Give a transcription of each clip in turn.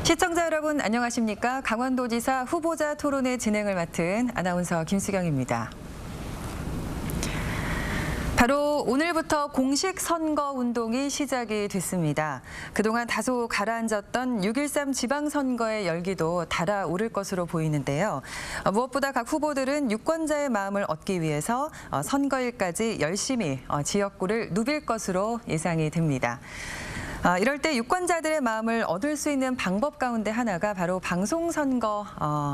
시청자 여러분 안녕하십니까? 강원도지사 후보자 토론회 진행을 맡은 아나운서 김수경입니다. 바로 오늘부터 공식 선거 운동이 시작이 됐습니다. 그동안 다소 가라앉았던 6.13 지방선거의 열기도 달아오를 것으로 보이는데요. 무엇보다 각 후보들은 유권자의 마음을 얻기 위해서 선거일까지 열심히 지역구를 누빌 것으로 예상이 됩니다. 이럴 때 유권자들의 마음을 얻을 수 있는 방법 가운데 하나가 바로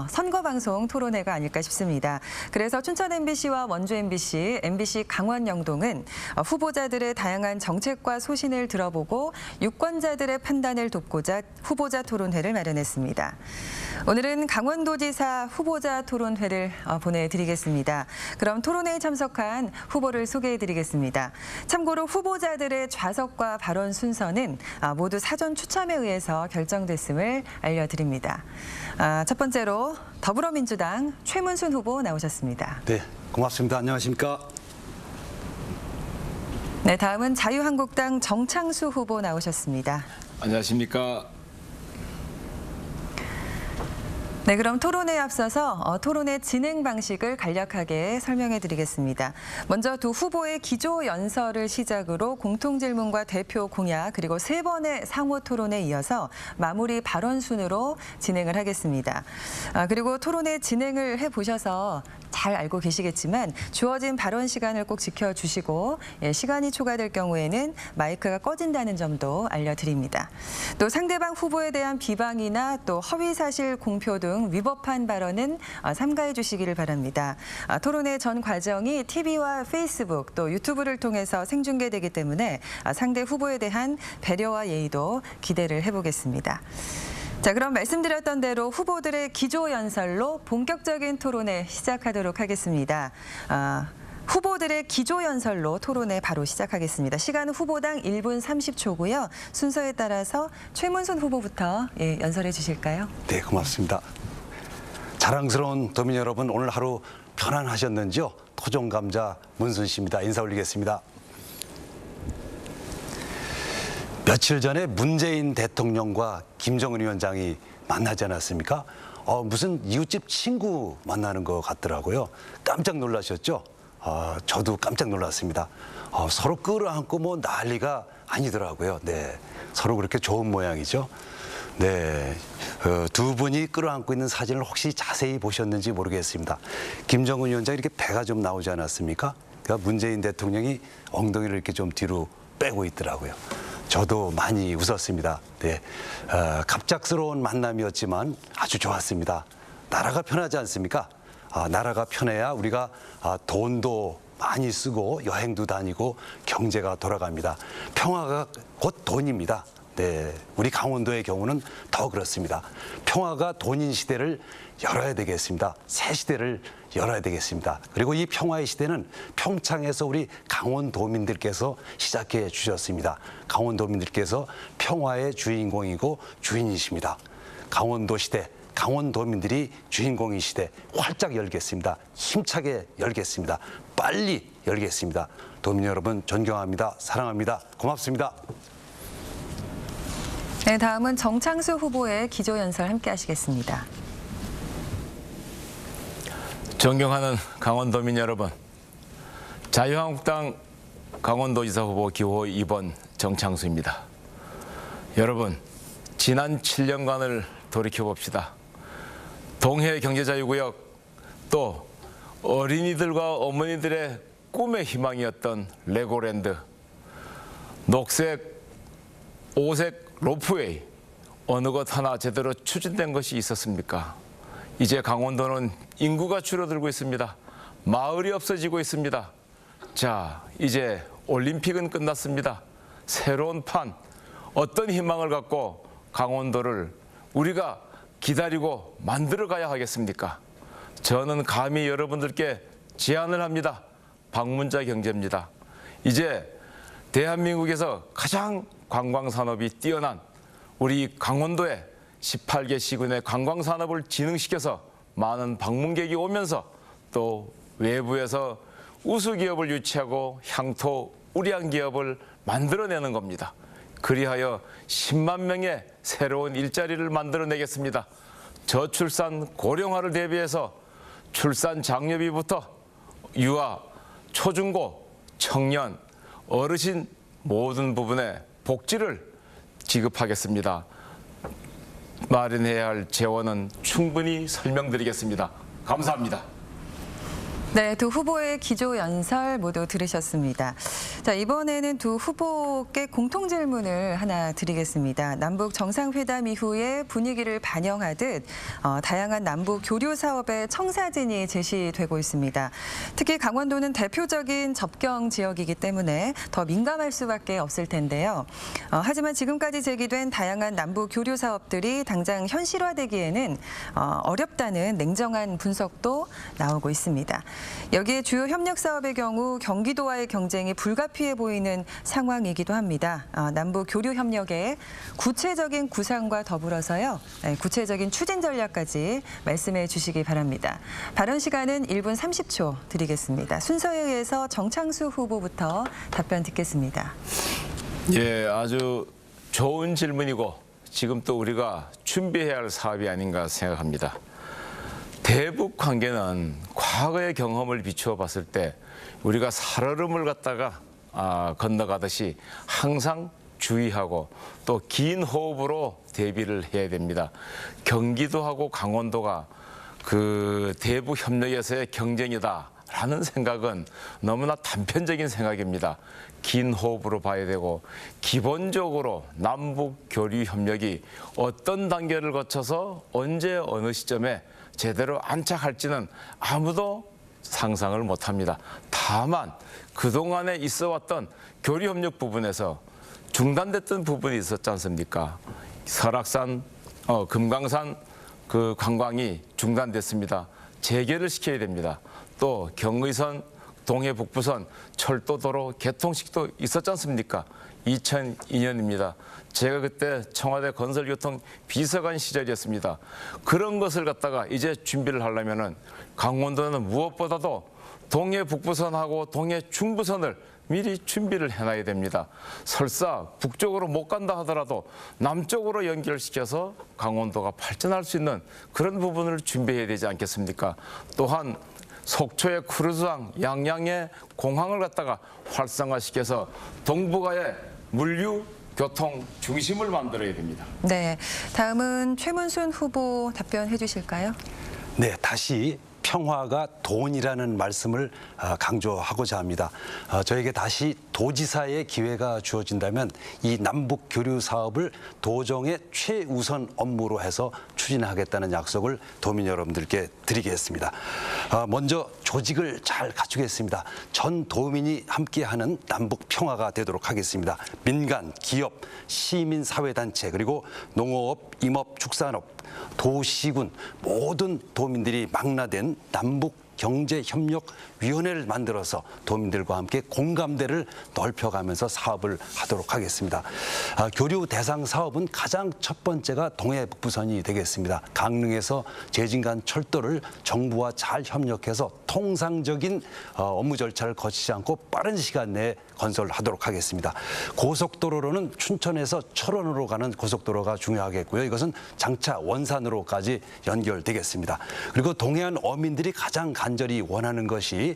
선거방송 토론회가 아닐까 싶습니다. 그래서 춘천 MBC와 원주 MBC, MBC 강원 영동은 후보자들의 다양한 정책과 소신을 들어보고 유권자들의 판단을 돕고자 후보자 토론회를 마련했습니다. 오늘은 강원도지사 후보자 토론회를 보내드리겠습니다. 그럼 토론회에 참석한 후보를 소개해드리겠습니다. 참고로 후보자들의 좌석과 발언 순서는 모두 사전 추첨에 의해서 결정됐음을 알려드립니다. 첫 번째로 더불어민주당 최문순 후보 나오셨습니다. 네, 고맙습니다. 안녕하십니까? 네, 다음은 자유한국당 정창수 후보 나오셨습니다. 안녕하십니까? 네, 그럼 토론회에 앞서서 토론회 진행 방식을 간략하게 설명해 드리겠습니다. 먼저 두 후보의 기조 연설을 시작으로 공통 질문과 대표 공약 그리고 3번의 상호 토론에 이어서 마무리 발언 순으로 진행을 하겠습니다. 그리고 토론회 진행을 해보셔서 잘 알고 계시겠지만 주어진 발언 시간을 꼭 지켜주시고 시간이 초과될 경우에는 마이크가 꺼진다는 점도 알려드립니다. 또 상대방 후보에 대한 비방이나 또 허위사실 공표 등 위법한 발언은 삼가해 주시기를 바랍니다. 토론회 전 과정이 TV와 페이스북 또 유튜브를 통해서 생중계되기 때문에 상대 후보에 대한 배려와 예의도 기대를 해보겠습니다. 자, 그럼 말씀드렸던 대로 후보들의 기조 연설로 본격적인 토론회 시작하도록 하겠습니다. 후보들의 기조 연설로 토론회 바로 시작하겠습니다. 시간은 후보당 1분 30초고요. 순서에 따라서 최문순 후보부터 연설해 주실까요? 네, 고맙습니다. 자랑스러운 도민 여러분, 오늘 하루 편안하셨는지요? 토종감자 문순 씨입니다. 인사 올리겠습니다. 며칠 전에 문재인 대통령과 김정은 위원장이 만나지 않았습니까? 무슨 이웃집 친구 만나는 것 같더라고요. 깜짝 놀라셨죠? 저도 깜짝 놀랐습니다. 서로 끌어안고 뭐 난리가 아니더라고요. 네, 서로 그렇게 좋은 모양이죠. 네, 두 분이 끌어안고 있는 사진을 혹시 자세히 보셨는지 모르겠습니다. 김정은 위원장이 이렇게 배가 좀 나오지 않았습니까? 그러니까 문재인 대통령이 엉덩이를 이렇게 좀 뒤로 빼고 있더라고요. 저도 많이 웃었습니다. 네, 갑작스러운 만남이었지만 아주 좋았습니다. 나라가 편하지 않습니까? 나라가 편해야 우리가 돈도 많이 쓰고 여행도 다니고 경제가 돌아갑니다. 평화가 곧 돈입니다. 네, 우리 강원도의 경우는 더 그렇습니다. 평화가 돈인 시대를 열어야 되겠습니다. 새 시대를 열어야 되겠습니다. 그리고 이 평화의 시대는 평창에서 우리 강원도민들께서 시작해 주셨습니다. 강원도민들께서 평화의 주인공이고 주인이십니다. 강원도 시대, 강원도민들이 주인공인 시대 활짝 열겠습니다. 힘차게 열겠습니다. 빨리 열겠습니다. 도민 여러분 존경합니다. 사랑합니다. 고맙습니다. 네, 다음은 정창수 후보의 기조 연설 함께 하시겠습니다. 존경하는 강원도민 여러분, 자유한국당 강원도지사 후보 기호 2번 정창수입니다. 여러분, 지난 7년간을 돌이켜봅시다. 동해 경제자유구역, 또 어린이들과 어머니들의 꿈의 희망이었던 레고랜드, 녹색, 오색 로프웨이, 어느 것 하나 제대로 추진된 것이 있었습니까? 이제 강원도는 인구가 줄어들고 있습니다. 마을이 없어지고 있습니다. 자, 이제 올림픽은 끝났습니다. 새로운 판, 어떤 희망을 갖고 강원도를 우리가 기다리고 만들어 가야 하겠습니까? 저는 감히 여러분들께 제안을 합니다. 방문자 경제입니다. 이제 대한민국에서 가장 관광산업이 뛰어난 우리 강원도에 18개 시군의 관광산업을 진흥시켜서 많은 방문객이 오면서 또 외부에서 우수기업을 유치하고 향토 우량 기업을 만들어내는 겁니다. 그리하여 10만 명의 새로운 일자리를 만들어내겠습니다. 저출산 고령화를 대비해서 출산 장려비부터 유아, 초중고, 청년, 어르신 모든 부분에 복지를 지급하겠습니다. 마련해야 할 재원은 충분히 설명드리겠습니다. 감사합니다. 네, 두 후보의 기조 연설 모두 들으셨습니다. 자, 이번에는 두 후보께 공통 질문을 하나 드리겠습니다. 남북 정상회담 이후에 분위기를 반영하듯 다양한 남북 교류 사업의 청사진이 제시되고 있습니다. 특히 강원도는 대표적인 접경 지역이기 때문에 더 민감할 수밖에 없을 텐데요. 하지만 지금까지 제기된 다양한 남북 교류 사업들이 당장 현실화되기에는 어렵다는 냉정한 분석도 나오고 있습니다. 여기에 주요 협력 사업의 경우 경기도와의 경쟁이 불가피해 보이는 상황이기도 합니다. 남북 교류 협력의 구체적인 구상과 더불어서요, 구체적인 추진 전략까지 말씀해 주시기 바랍니다. 발언 시간은 1분 30초 드리겠습니다. 순서에 의해서 정창수 후보부터 답변 듣겠습니다. 예, 아주 좋은 질문이고 지금 또 우리가 준비해야 할 사업이 아닌가 생각합니다. 대북 관계는 과거의 경험을 비추어 봤을 때 우리가 살얼음을 갖다가 건너가듯이 항상 주의하고 또 긴 호흡으로 대비를 해야 됩니다. 경기도하고 강원도가 그 대북 협력에서의 경쟁이다라는 생각은 너무나 단편적인 생각입니다. 긴 호흡으로 봐야 되고 기본적으로 남북 교류 협력이 어떤 단계를 거쳐서 언제 어느 시점에 제대로 안착할지는 아무도 상상을 못합니다. 다만 그동안에 있어왔던 교류협력 부분에서 중단됐던 부분이 있었지 않습니까? 설악산, 금강산 그 관광이 중단됐습니다. 재개를 시켜야 됩니다. 또 경의선, 동해북부선 철도도로 개통식도 있었지 않습니까? 2002년입니다. 제가 그때 청와대 건설교통 비서관 시절이었습니다. 그런 것을 갖다가 이제 준비를 하려면은 강원도는 무엇보다도 동해 북부선하고 동해 중부선을 미리 준비를 해놔야 됩니다. 설사 북쪽으로 못 간다 하더라도 남쪽으로 연결시켜서 강원도가 발전할 수 있는 그런 부분을 준비해야 되지 않겠습니까? 또한 속초의 크루즈항, 양양의 공항을 갖다가 활성화시켜서 동북아의 물류 교통 중심을 만들어야 됩니다. 네, 다음은 최문순 후보 답변해 주실까요? 네, 다시 평화가 돈이라는 말씀을 강조하고자 합니다. 저에게 다시 도지사의 기회가 주어진다면 이 남북 교류 사업을 도정의 최우선 업무로 해서 추진하겠다는 약속을 도민 여러분들께 드리겠습니다. 먼저 조직을 잘 갖추겠습니다. 전 도민이 함께하는 남북 평화가 되도록 하겠습니다. 민간, 기업, 시민사회단체 그리고 농어업, 임업, 축산업, 도시군 모든 도민들이 망라된 남북 경제협력위원회를 만들어서 도민들과 함께 공감대를 넓혀가면서 사업을 하도록 하겠습니다. 교류 대상 사업은 가장 첫 번째가 동해북부선이 되겠습니다. 강릉에서 제진간 철도를 정부와 잘 협력해서 통상적인 업무 절차를 거치지 않고 빠른 시간 내에 건설하도록 하겠습니다. 고속도로로는 춘천에서 철원으로 가는 고속도로가 중요하겠고요. 이것은 장차 원산으로까지 연결되겠습니다. 그리고 동해안 어민들이 가장 간절히 원하는 것이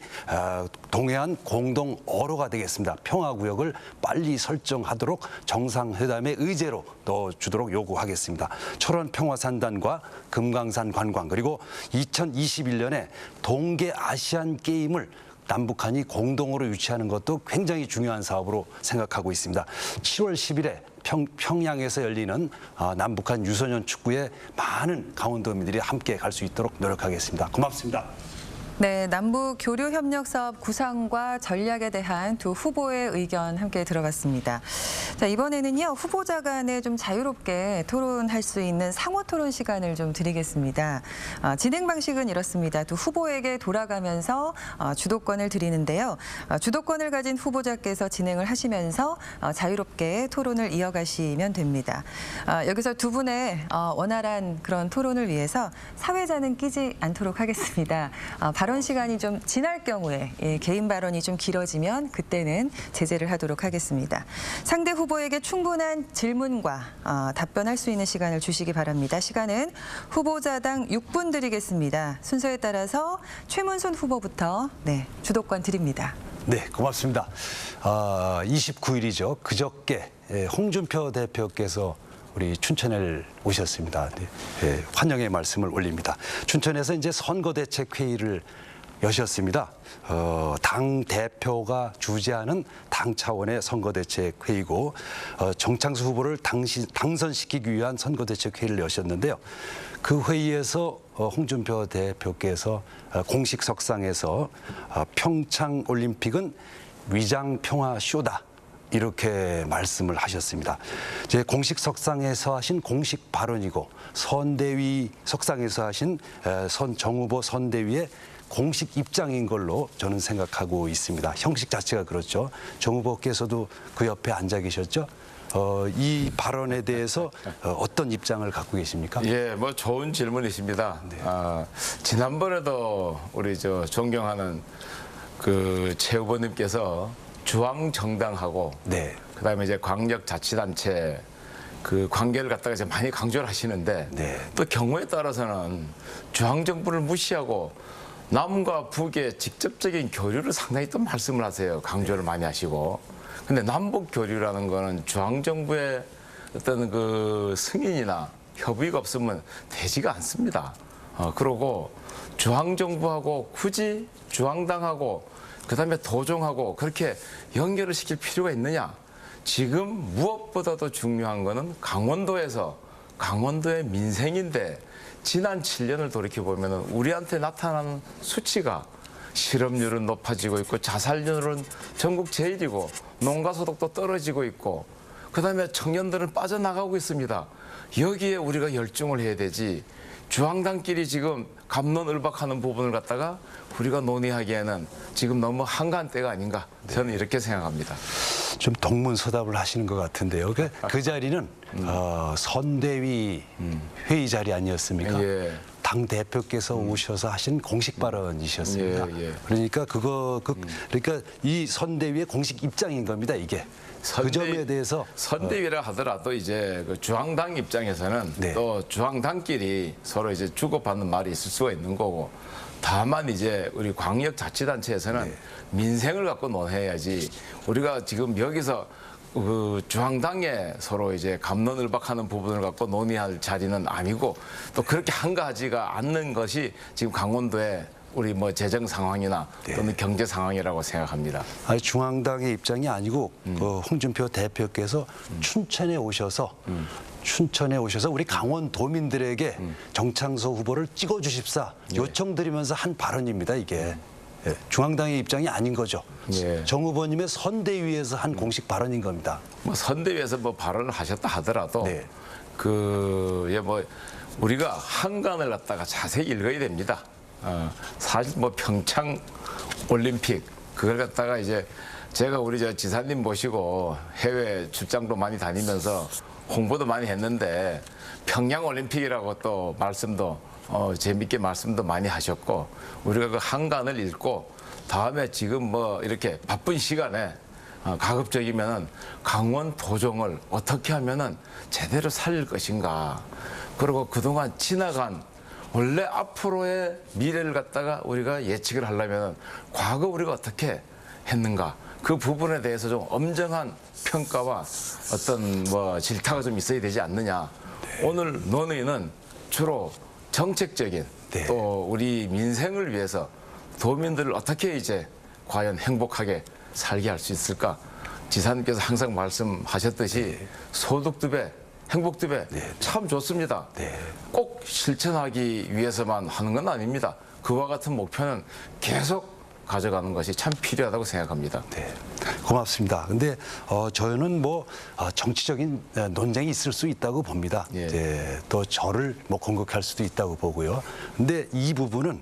동해안 공동어로가 되겠습니다. 평화구역을 빨리 설정하도록 정상회담의 의제로 넣어주도록 요구하겠습니다. 철원 평화산단과 금강산 관광 그리고 2021년에 동계 아시안 게임을 남북한이 공동으로 유치하는 것도 굉장히 중요한 사업으로 생각하고 있습니다. 7월 10일에 평양에서 열리는 남북한 유소년 축구에 많은 강원도민들이 함께 갈 수 있도록 노력하겠습니다. 고맙습니다. 네, 남북 교류 협력 사업 구상과 전략에 대한 두 후보의 의견 함께 들어봤습니다. 자, 이번에는요, 후보자 간에 좀 자유롭게 토론할 수 있는 상호 토론 시간을 좀 드리겠습니다. 진행 방식은 이렇습니다. 두 후보에게 돌아가면서 주도권을 드리는데요. 주도권을 가진 후보자께서 진행을 하시면서 자유롭게 토론을 이어가시면 됩니다. 여기서 두 분의 원활한 그런 토론을 위해서 사회자는 끼지 않도록 하겠습니다. 발언 시간이 좀 지날 경우에 개인 발언이 좀 길어지면 그때는 제재를 하도록 하겠습니다. 상대 후보에게 충분한 질문과 답변할 수 있는 시간을 주시기 바랍니다. 시간은 후보자당 6분 드리겠습니다. 순서에 따라서 최문순 후보부터 주도권 드립니다. 네, 고맙습니다. 29일이죠. 그저께 홍준표 대표께서 우리 춘천에 오셨습니다. 네, 환영의 말씀을 올립니다. 춘천에서 이제 선거대책회의를 여셨습니다. 당 대표가 주재하는 당 차원의 선거대책회의고 정창수 후보를 당선시키기 위한 선거대책회의를 여셨는데요. 그 회의에서 홍준표 대표께서 공식 석상에서 평창올림픽은 위장평화쇼다. 이렇게 말씀을 하셨습니다. 제 공식 석상에서 하신 공식 발언이고 선대위 석상에서 하신 정 후보 선대위의 공식 입장인 걸로 저는 생각하고 있습니다. 형식 자체가 그렇죠. 정 후보께서도 그 옆에 앉아 계셨죠. 이 발언에 대해서 어떤 입장을 갖고 계십니까? 예, 뭐 좋은 질문이십니다. 네. 지난번에도 우리 존경하는 그 최 후보님께서 중앙정당하고 네. 그다음에 이제 광역자치단체 그 관계를 갖다가 이제 많이 강조를 하시는데 네. 또 경우에 따라서는 중앙정부를 무시하고 남과 북의 직접적인 교류를 상당히 또 말씀을 하세요. 강조를 많이 하시고. 근데 남북 교류라는 거는 중앙정부의 어떤 그 승인이나 협의가 없으면 되지가 않습니다. 그러고 중앙정부하고 굳이 중앙당하고 그다음에 도정하고 그렇게 연결을 시킬 필요가 있느냐? 지금 무엇보다도 중요한 거는 강원도의 민생인데 지난 7년을 돌이켜보면 우리한테 나타나는 수치가 실업률은 높아지고 있고 자살률은 전국 제일이고 농가소득도 떨어지고 있고 그다음에 청년들은 빠져나가고 있습니다. 여기에 우리가 열중을 해야 되지 중앙당끼리 지금 갑론을박하는 부분을 갖다가 우리가 논의하기에는 지금 너무 한가한 때가 아닌가 저는 이렇게 생각합니다. 좀 동문서답을 하시는 것 같은데요. 그 자리는 선대위 회의 자리 아니었습니까? 예. 당 대표께서 오셔서 하신 공식 발언이셨습니다. 예. 그러니까 그러니까 이 선대위의 공식 입장인 겁니다. 이게 그 점에 대해서 선대위라 하더라도 이제 그 중앙당 입장에서는 네. 또 중앙당끼리 서로 이제 주고받는 말이 있을 수가 있는 거고 다만 이제 우리 광역자치단체에서는 네. 민생을 갖고 논해야지 우리가 지금 여기서 그 중앙당에 서로 이제 갑론을박하는 부분을 갖고 논의할 자리는 아니고 또 그렇게 한가하지가 않는 것이 지금 강원도의 우리 뭐 재정 상황이나 또는 경제 상황이라고 생각합니다. 아니, 중앙당의 입장이 아니고 홍준표 대표께서 춘천에 오셔서 우리 강원도민들에게 정창수 후보를 찍어주십사 요청드리면서 한 발언입니다. 이게 중앙당의 입장이 아닌 거죠. 예. 정 후보님의 선대위에서 한 공식 발언인 겁니다. 뭐 선대위에서 뭐 발언을 하셨다 하더라도 네. 뭐 우리가 한간을 갖다가 자세히 읽어야 됩니다. 사실 뭐 평창 올림픽 그걸 갖다가 이제 제가 우리 지사님 모시고 해외 출장도 많이 다니면서 홍보도 많이 했는데 평양 올림픽이라고 또 말씀도 재밌게 말씀도 많이 하셨고 우리가 그 한간을 읽고 다음에 지금 뭐 이렇게 바쁜 시간에 가급적이면은 강원 도정을 어떻게 하면은 제대로 살릴 것인가 그리고 그동안 지나간 원래 앞으로의 미래를 갖다가 우리가 예측을 하려면 과거 우리가 어떻게 했는가 그 부분에 대해서 좀 엄정한 평가와 어떤 뭐 질타가 좀 있어야 되지 않느냐. 오늘 논의는 주로 정책적인 또 우리 민생을 위해서 도민들을 어떻게 이제 과연 행복하게 살게 할 수 있을까. 지사님께서 항상 말씀하셨듯이 소득 두 배, 행복 두 배 참 좋습니다. 꼭 실천하기 위해서만 하는 건 아닙니다. 그와 같은 목표는 계속 가져가는 것이 참 필요하다고 생각합니다. 네, 고맙습니다. 근데 저는 뭐 정치적인 논쟁이 있을 수 있다고 봅니다. 예. 네, 또 저를 뭐 공격할 수도 있다고 보고요. 근데 이 부분은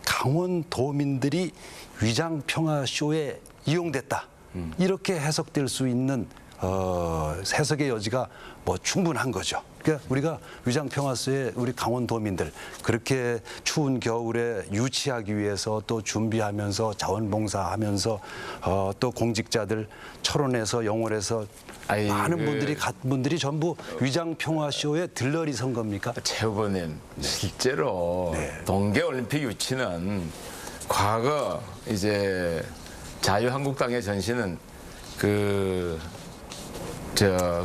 강원도민들이 위장평화쇼에 이용됐다. 이렇게 해석될 수 있는 해석의 여지가 뭐 충분한 거죠. 그러니까 우리가 위장평화수에 우리 강원도민들 그렇게 추운 겨울에 유치하기 위해서 또 준비하면서 자원봉사하면서 또 공직자들 철원에서 영월에서 많은 분들이 전부 위장평화쇼에 들러리 선 겁니까? 최 후보님, 실제로 동계올림픽 유치는 과거 이제 자유한국당의 전신은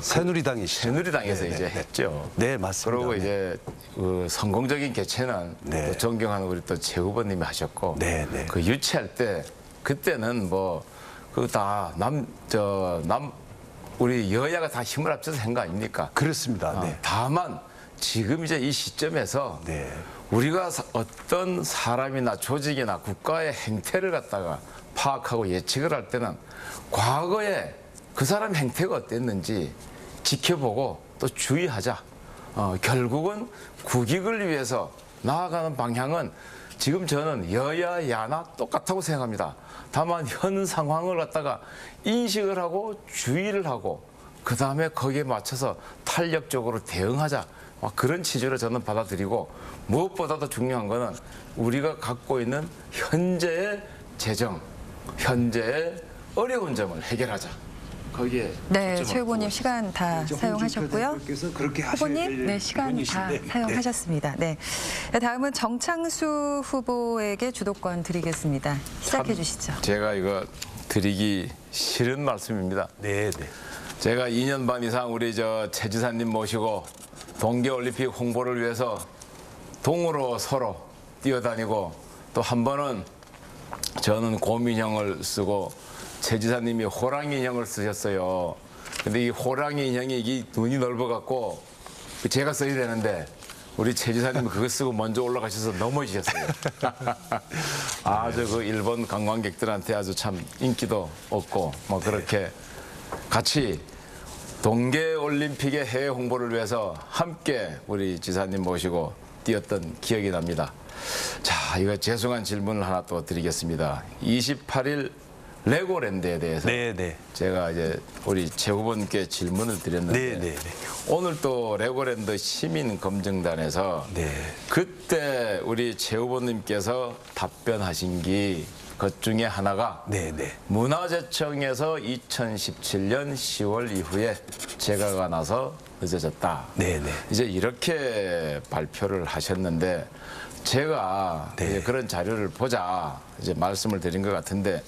새누리당에서 이제 했죠. 네, 맞습니다. 그리고 이제 그 성공적인 개최는 또 존경하는 우리 또 최 후보님이 하셨고 그 유치할 때 그때는 뭐 그 다 우리 여야가 다 힘을 합쳐서 한 거 아닙니까? 그렇습니다. 다만 지금 이제 이 시점에서 우리가 어떤 사람이나 조직이나 국가의 행태를 갖다가 파악하고 예측을 할 때는 과거에 그 사람 행태가 어땠는지 지켜보고 또 주의하자. 결국은 국익을 위해서 나아가는 방향은 지금 저는 여야 야나 똑같다고 생각합니다. 다만 현 상황을 갖다가 인식을 하고 주의를 하고 그다음에 거기에 맞춰서 탄력적으로 대응하자. 그런 취지로 저는 받아들이고 무엇보다도 중요한 거는 우리가 갖고 있는 현재의 재정, 현재의 어려운 점을 해결하자. 거기에 네, 최 후보님 시간 다 사용하셨고요. 후보님, 네, 시간 다 사용하셨습니다. 네, 다음은 정창수 후보에게 주도권 드리겠습니다. 시작해 주시죠. 제가 이거 드리기 싫은 말씀입니다. 네. 제가 2년 반 이상 우리 최 지사님 모시고 동계올림픽 홍보를 위해서 동으로 서로 뛰어다니고 또 한 번은 저는 곰인형을 쓰고 최 지사님이 호랑이 인형을 쓰셨어요. 근데 이 호랑이 인형이 이 눈이 넓어갖고 제가 써야 되는데 우리 최 지사님이 그거 쓰고 먼저 올라가셔서 넘어지셨어요. 아주 그 일본 관광객들한테 아주 참 인기도 없고 뭐 그렇게 같이 동계올림픽의 해외 홍보를 위해서 함께 우리 지사님 모시고 뛰었던 기억이 납니다. 자, 이거 죄송한 질문을 하나 또 드리겠습니다. 28일 레고랜드에 대해서 제가 이제 우리 최 후보님께 질문을 드렸는데 오늘 또 레고랜드 시민검증단에서 그때 우리 최 후보님께서 답변하신 것 중에 하나가 문화재청에서 2017년 10월 이후에 재가가 나서 늦어졌다. 이제 이렇게 발표를 하셨는데 제가 이제 그런 자료를 보자 이제 말씀을 드린 것 같은데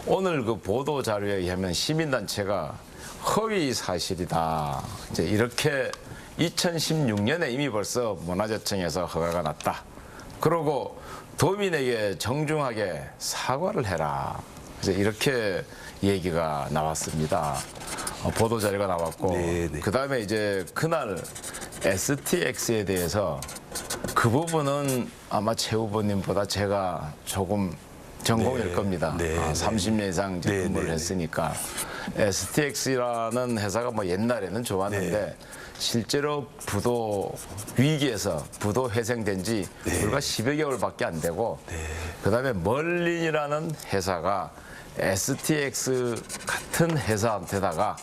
오늘 그 보도 자료에 의하면 시민단체가 허위 사실이다. 이제 이렇게 2016년에 이미 벌써 문화재청에서 허가가 났다. 그러고 도민에게 정중하게 사과를 해라. 이제 이렇게 얘기가 나왔습니다. 보도 자료가 나왔고 그 다음에 이제 그날 STX에 대해서 그 부분은 아마 최 후보님보다 제가 조금 전공일 겁니다. 30년 이상 이제 근무를 했으니까 STX라는 회사가 뭐 옛날에는 좋았는데 실제로 부도 위기에서 부도 회생된 지 불과 10여 개월밖에 안 되고 그다음에 멀린이라는 회사가 STX 같은 회사한테다가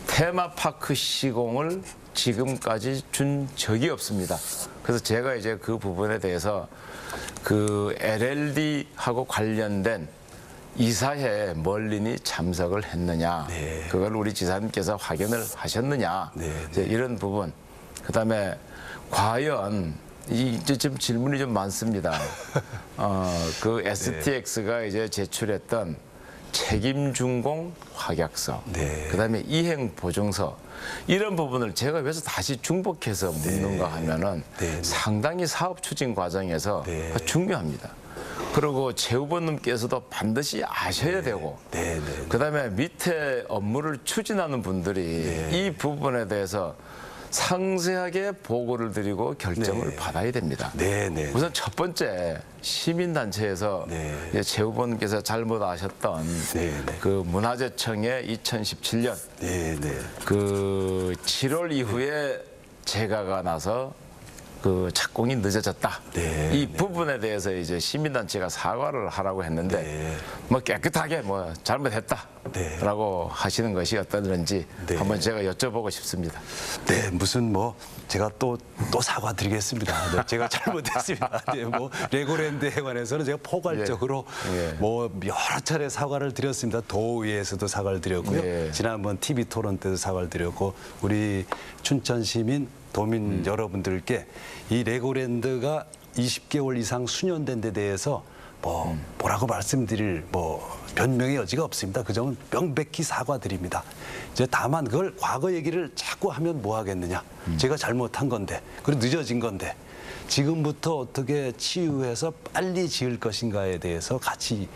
테마파크 시공을 지금까지 준 적이 없습니다. 그래서 제가 이제 그 부분에 대해서 그 LLD하고 관련된 이사회에 멀린이 참석을 했느냐, 그걸 우리 지사님께서 확인을 하셨느냐, 이제 이런 부분. 그다음에 과연 이제 지금 질문이 좀 많습니다. 그 STX가 이제 제출했던 책임준공 확약서, 그다음에 이행보증서 이런 부분을 제가 왜 다시 중복해서 묻는가 하면은 상당히 사업 추진 과정에서 중요합니다. 그리고 최 후보님께서도 반드시 아셔야 되고 그다음에 밑에 업무를 추진하는 분들이 이 부분에 대해서 상세하게 보고를 드리고 결정을 받아야 됩니다. 우선 첫 번째 시민단체에서 최 후보님께서 잘못 아셨던 그 문화재청의 2017년 그 7월 이후에 재가가 나서 그 착공이 늦어졌다. 네, 이 부분에 대해서 이제 시민단체가 사과를 하라고 했는데 네. 뭐 깨끗하게 뭐 잘못했다라고 하시는 것이 어떠는지 네. 한번 제가 여쭤보고 싶습니다. 네, 무슨 뭐 제가 또 사과드리겠습니다. 네, 제가 잘못했습니다. 네, 뭐 레고랜드에 관해서는 제가 포괄적으로 예. 뭐 여러 차례 사과를 드렸습니다. 도의회에서도 사과를 드렸고요. 예. 지난번 TV 토론 때도 사과를 드렸고 우리 춘천 시민 도민 여러분들께 이 레고랜드가 20개월 이상 수년된 데 대해서 뭐라고 말씀드릴 변명의 여지가 없습니다. 그 점은 명백히 사과드립니다. 이제 다만 그걸 과거 얘기를 자꾸 하면 뭐 하겠느냐. 제가 잘못한 건데 그리고 늦어진 건데 지금부터 어떻게 치유해서 빨리 지을 것인가에 대해서 같이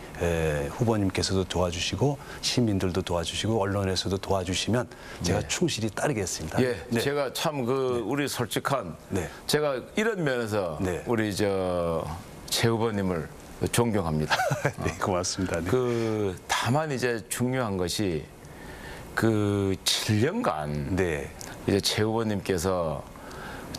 후보님께서도 도와주시고 시민들도 도와주시고 언론에서도 도와주시면 제가 충실히 따르겠습니다. 예, 네. 제가 참 우리 솔직한 네. 제가 이런 면에서 네. 우리 최 후보님을 존경합니다. 네, 고맙습니다. 네. 다만 이제 중요한 것이 그 7년간 네. 이제 최 후보님께서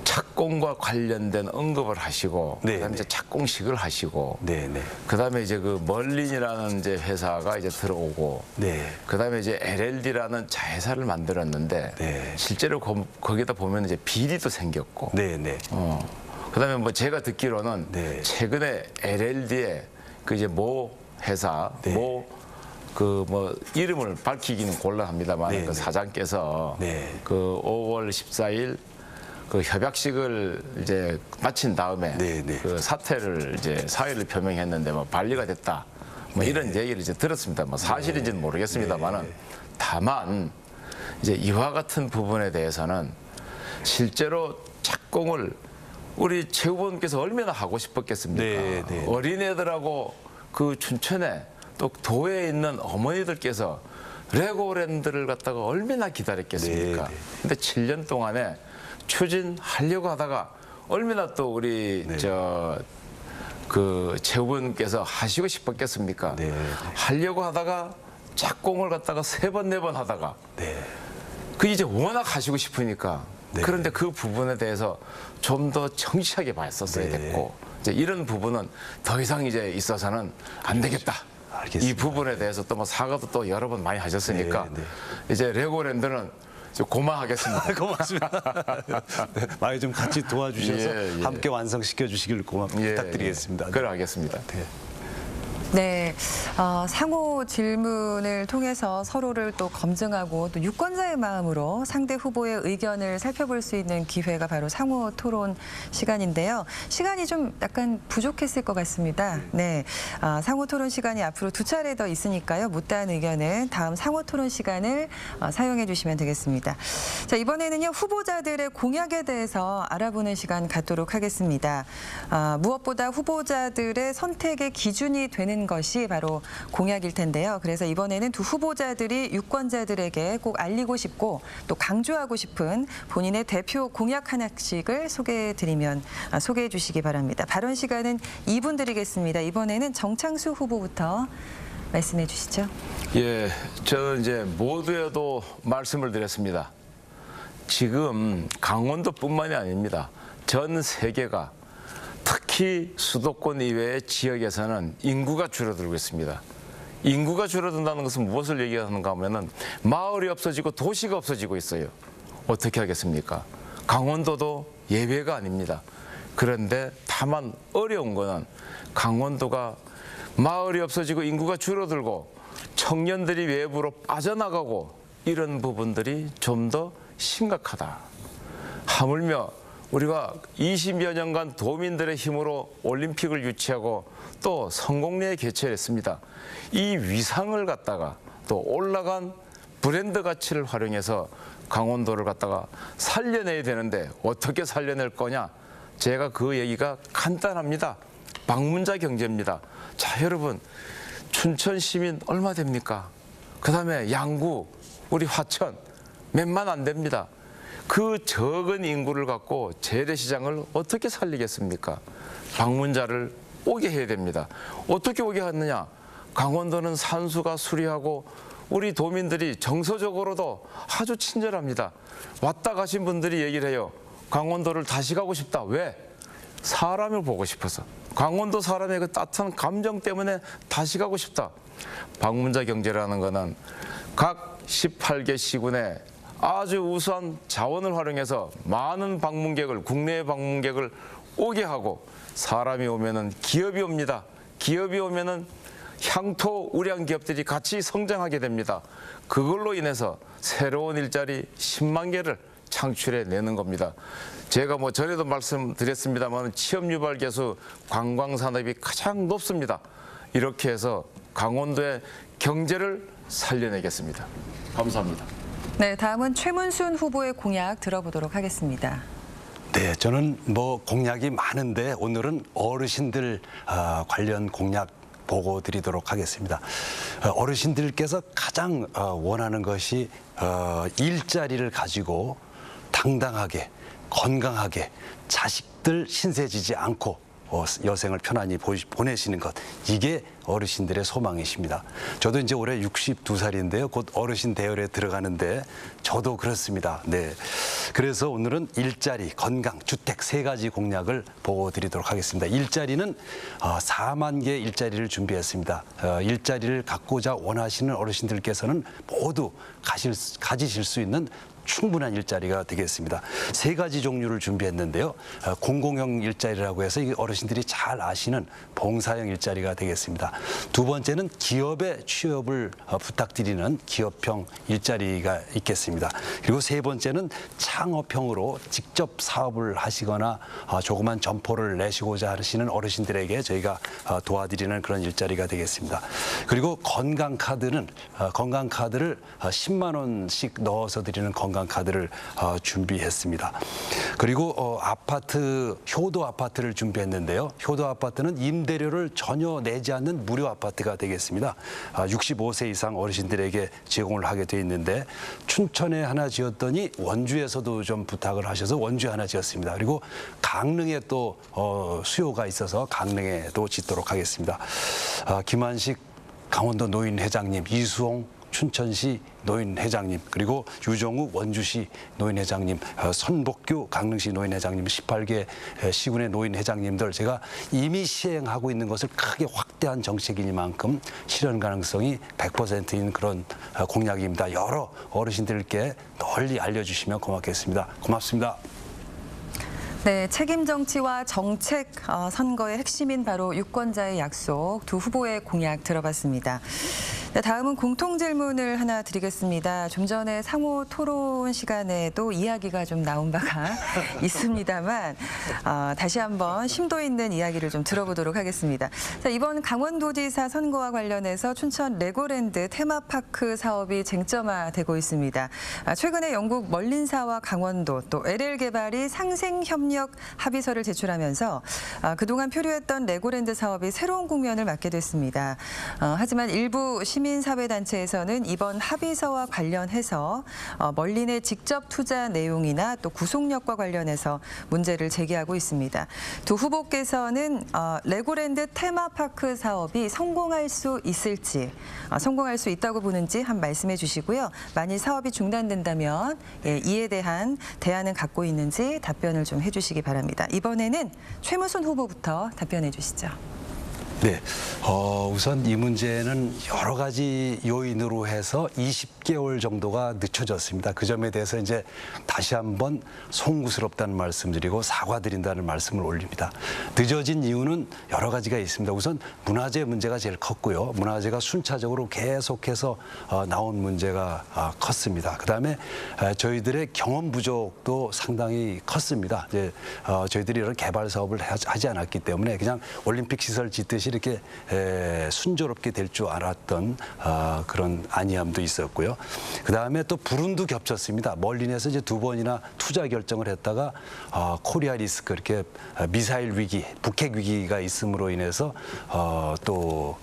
착공과 관련된 언급을 하시고 네, 그다음에 네. 이제 착공식을 하시고 네, 네. 그다음에 이제 그 멀린이라는 이제 회사가 이제 들어오고 네. 그다음에 이제 LLD라는 자회사를 만들었는데 네. 실제로 거기다 보면 이제 비리도 생겼고 네, 네. 그다음에 뭐 제가 듣기로는 네. 최근에 LLD에 그 이제 모 회사 네. 이름을 밝히기는 곤란합니다만 네, 그 네. 사장께서 네. 그 5월 14일 그 협약식을 이제 마친 다음에 네, 네. 그 사퇴를 이제 사의를 표명했는데 뭐 반리가 됐다. 뭐 이런 얘기를 이제 들었습니다. 뭐 사실인지는 모르겠습니다만은 다만 이제 이와 같은 부분에 대해서는 실제로 착공을 우리 최 후보님께서 얼마나 하고 싶었겠습니까? 네, 네. 어린애들하고 그 춘천에 또 도에 있는 어머니들께서 레고랜드를 갖다가 얼마나 기다렸겠습니까? 네, 네. 근데 7년 동안에 추진하려고 하다가 얼마나 또 우리 네. 최 후보님께서 하시고 싶었겠습니까? 네. 하려고 하다가 착공을 갖다가 3번, 4번 하다가 네. 그 이제 워낙 하시고 싶으니까 네. 그런데 그 부분에 대해서 좀 더 정치하게 봤었어야 네. 됐고 이제 이런 부분은 더 이상 이제 있어서는 안 되겠다. 알겠습니다. 이 부분에 대해서 또 뭐 사과도 또 여러 번 많이 하셨으니까 네, 네. 이제 레고랜드는 고마하겠습니다. 고맙습니다. 네, 많이 좀 같이 도와주셔서 예, 예. 함께 완성시켜 주시길 부탁드리겠습니다. 그래 하겠습니다. 네. 네, 상호 질문을 통해서 서로를 또 검증하고 또 유권자의 마음으로 상대 후보의 의견을 살펴볼 수 있는 기회가 바로 상호 토론 시간인데요. 시간이 좀 약간 부족했을 것 같습니다. 네, 상호 토론 시간이 앞으로 2차례 더 있으니까요. 못다한 의견은 다음 상호 토론 시간을 사용해 주시면 되겠습니다. 자, 이번에는요, 후보자들의 공약에 대해서 알아보는 시간 갖도록 하겠습니다. 무엇보다 후보자들의 선택의 기준이 되는 것이 바로 공약일 텐데요. 그래서 이번에는 두 후보자들이 유권자들에게 꼭 알리고 싶고 또 강조하고 싶은 본인의 대표 공약 하나씩을 소개해 주시기 바랍니다. 발언 시간은 2분 드리겠습니다. 이번에는 정창수 후보부터 말씀해 주시죠. 예, 저는 이제 모두에도 말씀을 드렸습니다. 지금 강원도뿐만이 아닙니다. 전 세계가 특히 수도권 이외의 지역에서는 인구가 줄어들고 있습니다. 인구가 줄어든다는 것은 무엇을 얘기하는가 하면은 마을이 없어지고 도시가 없어지고 있어요. 어떻게 하겠습니까? 강원도도 예외가 아닙니다. 그런데 다만 어려운 거는 강원도가 마을이 없어지고 인구가 줄어들고 청년들이 외부로 빠져나가고 이런 부분들이 좀 더 심각하다. 하물며 우리가 20여 년간 도민들의 힘으로 올림픽을 유치하고 또 성공리에 개최를 했습니다. 이 위상을 갖다가 또 올라간 브랜드 가치를 활용해서 강원도를 갖다가 살려내야 되는데 어떻게 살려낼 거냐? 제가 그 얘기가 간단합니다. 방문자 경제입니다. 자, 여러분, 춘천 시민 얼마 됩니까? 그다음에 양구, 우리 화천 몇만 안 됩니다. 그 적은 인구를 갖고 재래시장을 어떻게 살리겠습니까? 방문자를 오게 해야 됩니다. 어떻게 오게 하느냐? 강원도는 산수가 수리하고 우리 도민들이 정서적으로도 아주 친절합니다. 왔다 가신 분들이 얘기를 해요. 강원도를 다시 가고 싶다. 왜? 사람을 보고 싶어서. 강원도 사람의 그 따뜻한 감정 때문에 다시 가고 싶다. 방문자 경제라는 거는 각 18개 시군에 아주 우수한 자원을 활용해서 많은 방문객을, 국내 방문객을 오게 하고, 사람이 오면은 기업이 옵니다. 기업이 오면은 향토 우량 기업들이 같이 성장하게 됩니다. 그걸로 인해서 새로운 일자리 10만 개를 창출해 내는 겁니다. 제가 뭐 전에도 말씀드렸습니다만 취업 유발 계수 관광 산업이 가장 높습니다. 이렇게 해서 강원도의 경제를 살려내겠습니다. 감사합니다. 네, 다음은 최문순 후보의 공약 들어보도록 하겠습니다. 네, 저는 뭐 공약이 많은데 오늘은 어르신들 관련 공약 보고 드리도록 하겠습니다. 어르신들께서 가장 원하는 것이 일자리를 가지고 당당하게, 건강하게 자식들 신세지지 않고 여생을 편안히 보내시는 것, 이게 어르신들의 소망이십니다. 저도 이제 올해 62살인데요. 곧 어르신 대열에 들어가는데 저도 그렇습니다. 네. 그래서 오늘은 일자리, 건강, 주택 세 가지 공약을 보고 드리도록 하겠습니다. 일자리는 4만 개 일자리를 준비했습니다. 일자리를 갖고자 원하시는 어르신들께서는 모두 가지실 수 있는 충분한 일자리가 되겠습니다. 세 가지 종류를 준비했는데요. 공공형 일자리라고 해서 이 어르신들이 잘 아시는 봉사형 일자리가 되겠습니다. 두 번째는 기업에 취업을 부탁드리는 기업형 일자리가 있겠습니다. 그리고 세 번째는 창업형으로 직접 사업을 하시거나 조그만 점포를 내시고자 하시는 어르신들에게 저희가 도와드리는 그런 일자리가 되겠습니다. 그리고 건강카드를 10만 원씩 넣어서 드리는 건강카드를 준비했습니다. 그리고 효도 아파트를 준비했는데요. 효도 아파트는 임대료를 전혀 내지 않는 무료 아파트가 되겠습니다. 65세 이상 어르신들에게 제공을 하게 돼 있는데, 춘천에 하나 지었더니 원주에서도 좀 부탁을 하셔서 원주에 하나 지었습니다. 그리고 강릉에 또 수요가 있어서 강릉에도 짓도록 하겠습니다. 김한식 강원도 노인회장님, 이수홍 춘천시 노인회장님, 그리고 유정욱 원주시 노인회장님, 선복규 강릉시 노인회장님, 18개 시군의 노인회장님들, 제가 이미 시행하고 있는 것을 크게 확대한 정책이니만큼 실현 가능성이 100%인 그런 공약입니다. 여러 어르신들께 널리 알려주시면 고맙겠습니다. 고맙습니다. 네, 책임 정치와 정책 선거의 핵심인 바로 유권자의 약속, 두 후보의 공약 들어봤습니다. 네, 다음은 공통 질문을 하나 드리겠습니다. 좀 전에 상호 토론 시간에도 이야기가 좀 나온 바가 있습니다만 다시 한번 심도 있는 이야기를 좀 들어보도록 하겠습니다. 자, 이번 강원도지사 선거와 관련해서 춘천 레고랜드 테마파크 사업이 쟁점화되고 있습니다. 최근에 영국 멀린사와 강원도 또 LL개발이 상생협력 합의서를 제출하면서 그동안 표류했던 레고랜드 사업이 새로운 국면을 맞게 됐습니다. 하지만 일부 시민사회단체에서는 이번 합의서와 관련해서 멀린의 직접 투자 내용이나 또 구속력과 관련해서 문제를 제기하고 있습니다. 두 후보께서는 레고랜드 테마파크 사업이 성공할 수 있을지, 성공할 수 있다고 보는지 한 말씀해 주시고요. 만일 사업이 중단된다면 이에 대한 대안은 갖고 있는지 답변을 좀 해주시기 바랍니다. 이번에는 최무순 후보부터 답변해 주시죠. 네, 우선 이 문제는 여러 가지 요인으로 해서 20개월 정도가 늦춰졌습니다. 그 점에 대해서 이제 다시 한번 송구스럽다는 말씀드리고 사과드린다는 말씀을 올립니다. 늦어진 이유는 여러 가지가 있습니다. 우선 문화재 문제가 제일 컸고요. 문화재가 순차적으로 계속해서 나온 문제가 컸습니다. 그다음에 저희들의 경험 부족도 상당히 컸습니다. 이제 저희들이 이런 개발 사업을 하지 않았기 때문에 그냥 올림픽 시설 짓듯이 이렇게 순조롭게 될 줄 알았던 그런 안이함도 있었고요. 그다음에 또 불운도 겹쳤습니다. 멀린에서 이제 두 번이나 투자 결정을 했다가 코리아 리스크, 이렇게 미사일 위기, 북핵 위기가 있음으로 인해서 또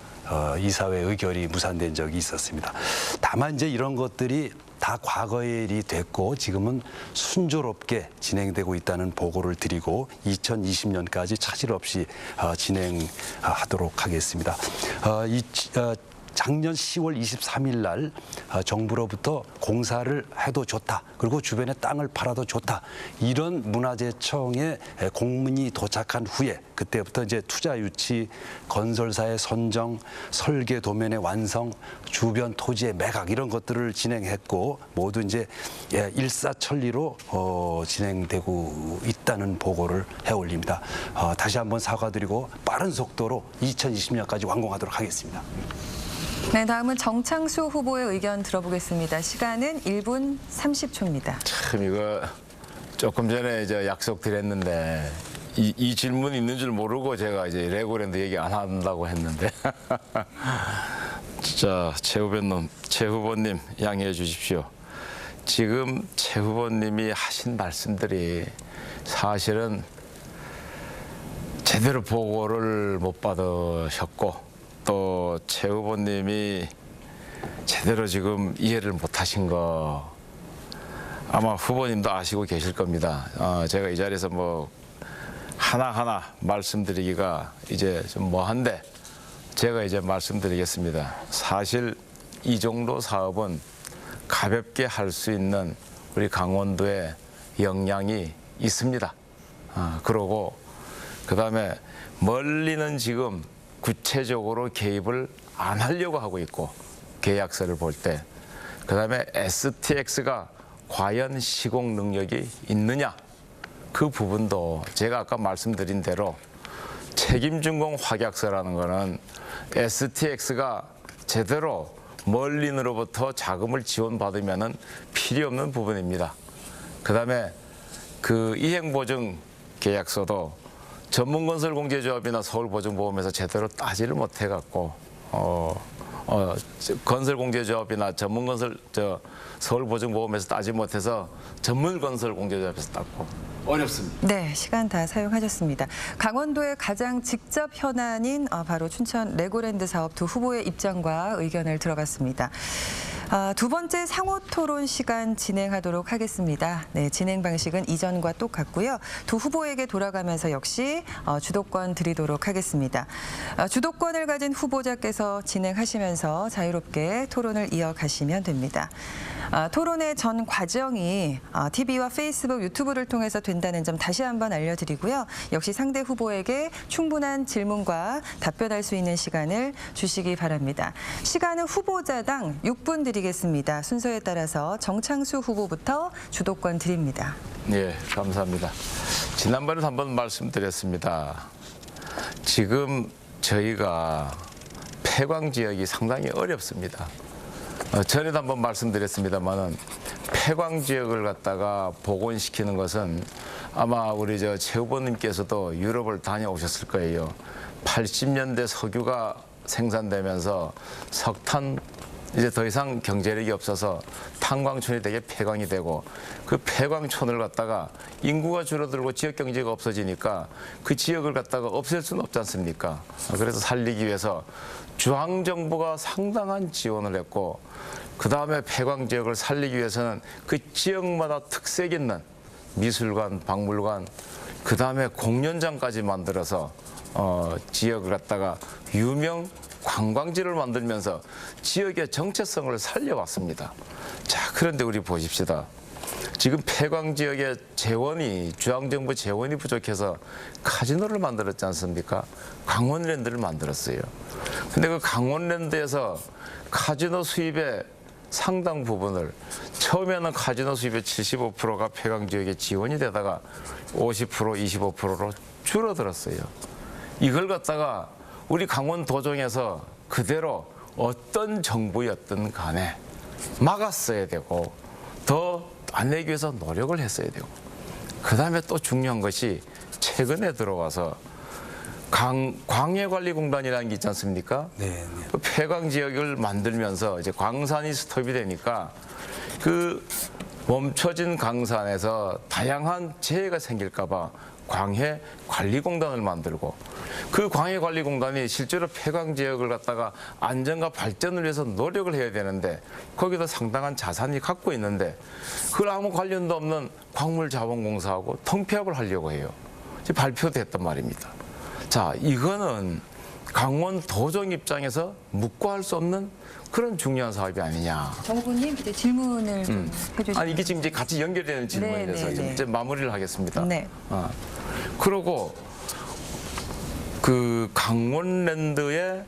이사회 의결이 무산된 적이 있었습니다. 다만 이제 이런 것들이 다 과거의 일이 됐고 지금은 순조롭게 진행되고 있다는 보고를 드리고 2020년까지 차질 없이 진행하도록 하겠습니다. 작년 10월 23일 날 정부로부터 공사를 해도 좋다. 그리고 주변에 땅을 팔아도 좋다. 이런 문화재청에 공문이 도착한 후에 그때부터 이제 투자 유치, 건설사의 선정, 설계 도면의 완성, 주변 토지의 매각 이런 것들을 진행했고 모두 이제 일사천리로 진행되고 있다는 보고를 해올립니다. 다시 한번 사과드리고 빠른 속도로 2020년까지 완공하도록 하겠습니다. 네, 다음은 정창수 후보의 의견 들어보겠습니다. 시간은 1분 30초입니다. 참 이거 조금 전에 이제 약속드렸는데 이 질문 있는 줄 모르고 제가 이제 레고랜드 얘기 안 한다고 했는데 진짜 최 후보님 양해해 주십시오. 지금 최 후보님이 하신 말씀들이 사실은 제대로 보고를 못 받으셨고 또 최 후보님이 제대로 지금 이해를 못 하신 거 아마 후보님도 아시고 계실 겁니다. 제가 이 자리에서 뭐 하나하나 말씀드리기가 이제 좀 뭐한데 제가 이제 말씀드리겠습니다. 사실 이 정도 사업은 가볍게 할 수 있는 우리 강원도에 역량이 있습니다. 그러고 그다음에 멀리는 지금 구체적으로 개입을 안 하려고 하고 있고 계약서를 볼 때 그다음에 STX가 과연 시공 능력이 있느냐 그 부분도 제가 아까 말씀드린 대로 책임준공 확약서라는 거는 STX가 제대로 멀린으로부터 자금을 지원받으면은 필요 없는 부분입니다. 그다음에 그 이행보증 계약서도 전문건설공제조합이나 서울보증보험에서 제대로 따지를 못해갖고 건설공제조합이나 서울보증보험에서 따지 못해서 전문건설공제조합에서 땄고 어렵습니다. 네, 시간 다 사용하셨습니다. 강원도의 가장 직접 현안인 바로 춘천 레고랜드 사업 두 후보의 입장과 의견을 들어봤습니다. 두 번째 상호 토론 시간 진행하도록 하겠습니다. 네, 진행 방식은 이전과 똑같고요. 두 후보에게 돌아가면서 역시 주도권 드리도록 하겠습니다. 주도권을 가진 후보자께서 진행하시면서 자유롭게 토론을 이어가시면 됩니다. 토론의 전 과정이 TV와 페이스북, 유튜브를 통해서 된다는 점 다시 한번 알려드리고요. 역시 상대 후보에게 충분한 질문과 답변할 수 있는 시간을 주시기 바랍니다. 시간은 후보자당 6분 드리겠습니다. 순서에 따라서 정창수 후보부터 주도권 드립니다. 네, 감사합니다. 지난번에도 한번 말씀드렸습니다. 지금 저희가 폐광 지역이 상당히 어렵습니다. 전에도 한번 말씀드렸습니다만은 폐광 지역을 갖다가 복원시키는 것은 아마 우리 최 후보님께서도 유럽을 다녀오셨을 거예요. 80년대 석유가 생산되면서 석탄 이제 더 이상 경제력이 없어서 탄광촌이 되게 폐광이 되고 그 폐광촌을 갖다가 인구가 줄어들고 지역 경제가 없어지니까 그 지역을 갖다가 없앨 수는 없지 않습니까? 그래서 살리기 위해서 중앙정부가 상당한 지원을 했고 그다음에 폐광 지역을 살리기 위해서는 그 지역마다 특색 있는 미술관, 박물관, 그다음에 공연장까지 만들어서 지역을 갖다가 유명 관광지를 만들면서 지역의 정체성을 살려왔습니다. 자, 그런데 우리 보십시다. 지금 폐광 지역의 재원이 중앙정부 재원이 부족해서 카지노를 만들었지 않습니까? 강원랜드를 만들었어요. 근데 그 강원랜드에서 카지노 수입의 상당 부분을 처음에는 카지노 수입의 75%가 폐광 지역에 지원이 되다가 50%, 25%로 줄어들었어요. 이걸 갖다가 우리 강원 도정에서 그대로 어떤 정부였든 간에 막았어야 되고 더 안 내기 위해서 노력을 했어야 되고 그다음에 또 중요한 것이 최근에 들어와서 광해관리공단이라는 게 있지 않습니까? 네. 그 폐광 지역을 만들면서 이제 광산이 스톱이 되니까 그 멈춰진 강산에서 다양한 재해가 생길까 봐 광해관리공단을 만들고 그 광해관리공단이 실제로 폐광 지역을 갖다가 안전과 발전을 위해서 노력을 해야 되는데 거기다 상당한 자산이 갖고 있는데 그걸 아무 관련도 없는 광물자원공사하고 통폐합을 하려고 해요. 발표됐단 말입니다. 자, 이거는 강원 도정 입장에서 묵과할 수 없는 그런 중요한 사업이 아니냐. 정 후보님 이제 질문을 좀 해주시면. 아니 이게 지금 이제 같이 연결되는 질문이라서 네, 네. 이제 마무리를 하겠습니다. 네. 그러고 그 강원랜드의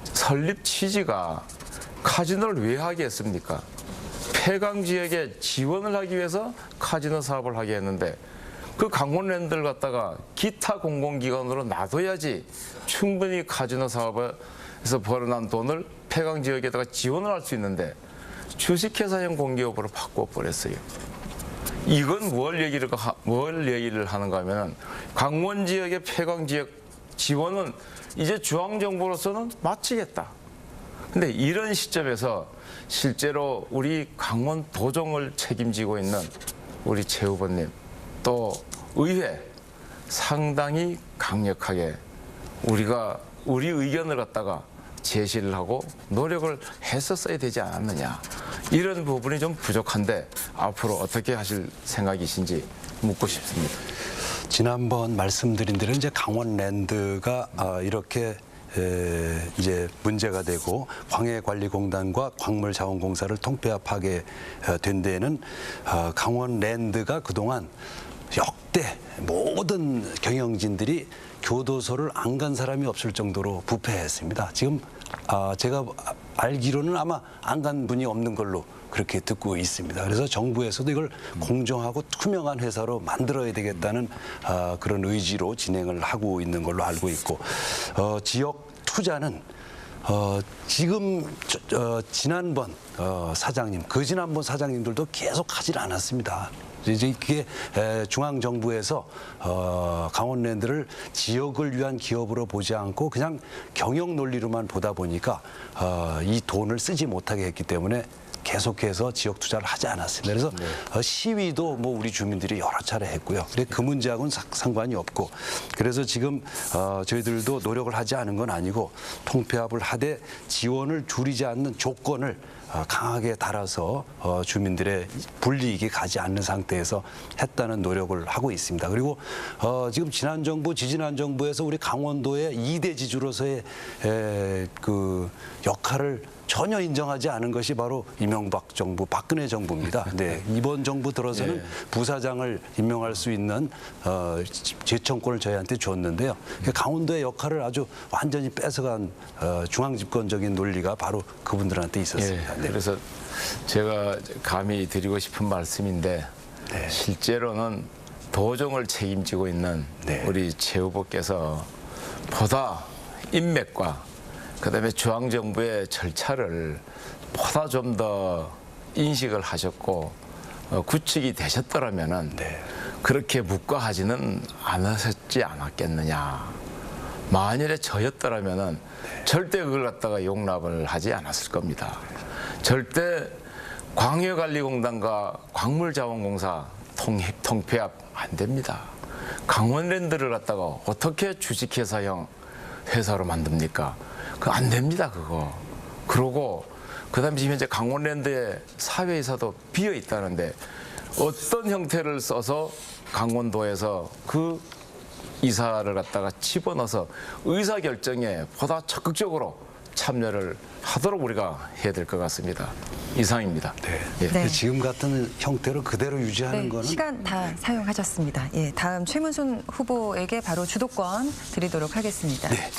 설립 취지가 카지노를 왜 하게 했습니까? 폐강 지역에 지원을 하기 위해서 카지노 사업을 하게 했는데 그 강원랜드를 갖다가 기타 공공기관으로 놔둬야지 충분히 카지노 사업에서 벌어난 돈을 폐강 지역에다가 지원을 할 수 있는데 주식회사형 공기업으로 바꿔버렸어요. 이건 뭘 얘기를 하는가 하면 강원 지역의 폐강 지역 지원은 이제 중앙정부로서는 마치겠다. 근데 이런 시점에서 실제로 우리 강원 도정을 책임지고 있는 우리 최 후보님 또 의회 상당히 강력하게 우리 의견을 갖다가 제시를 하고 노력을 했었어야 되지 않았느냐. 이런 부분이 좀 부족한데 앞으로 어떻게 하실 생각이신지 묻고 싶습니다. 지난번 말씀드린 대로 이제 강원랜드가 이렇게 이제 문제가 되고 광해관리공단과 광물자원공사를 통폐합하게 된 데에는 강원랜드가 그동안 역대 모든 경영진들이 교도소를 안 간 사람이 없을 정도로 부패했습니다. 지금 제가 알기로는 아마 안 간 분이 없는 걸로 그렇게 듣고 있습니다. 그래서 정부에서도 이걸 공정하고 투명한 회사로 만들어야 되겠다는 그런 의지로 진행을 하고 있는 걸로 알고 있고 지역 투자는 지금 지난번 사장님, 그 지난번 사장님들도 계속 하질 않았습니다. 이제 그게 중앙정부에서 강원랜드를 지역을 위한 기업으로 보지 않고 그냥 경영 논리로만 보다 보니까 이 돈을 쓰지 못하게 했기 때문에 계속해서 지역 투자를 하지 않았습니다. 그래서 시위도 뭐 우리 주민들이 여러 차례 했고요. 근데 그 문제하고는 상관이 없고 그래서 지금 저희들도 노력을 하지 않은 건 아니고 통폐합을 하되 지원을 줄이지 않는 조건을 강하게 달아서 주민들의 불이익이 가지 않는 상태에서 했다는 노력을 하고 있습니다. 그리고 지금 지난 정부, 지지난 정부에서 우리 강원도의 2대 지주로서의 그 역할을 전혀 인정하지 않은 것이 바로 이명박 정부, 박근혜 정부입니다. 네, 이번 정부 들어서는 부사장을 임명할 수 있는 제청권을 저희한테 줬는데요. 강원도의 역할을 아주 완전히 뺏어간 중앙집권적인 논리가 바로 그분들한테 있었습니다. 네. 그래서 제가 감히 드리고 싶은 말씀인데 네. 실제로는 도정을 책임지고 있는 우리 최 후보께서 보다 인맥과 그다음에 중앙정부의 절차를 보다 좀 더 인식을 하셨고 구축이 되셨더라면은 그렇게 묵과하지는 않으셨지 않았겠느냐. 만일에 저였더라면은 절대 그걸 갖다가 용납을 하지 않았을 겁니다. 절대 광해관리공단과 광물자원공사 통폐합 안 됩니다. 강원랜드를 갖다가 어떻게 주식회사형 회사로 만듭니까? 그거 안 됩니다, 그거. 그러고 그다음에 지금 현재 강원랜드의 사회이사도 비어 있다는데 어떤 형태를 써서 강원도에서 그 이사를 갖다가 집어넣어서 의사결정에 보다 적극적으로 참여를 하도록 우리가 해야 될 것 같습니다. 이상입니다. 네. 예. 네. 지금 같은 형태로 그대로 유지하는 네, 거는 시간 다 사용하셨습니다. 예, 다음 최문순 후보에게 바로 주도권 드리도록 하겠습니다. 네.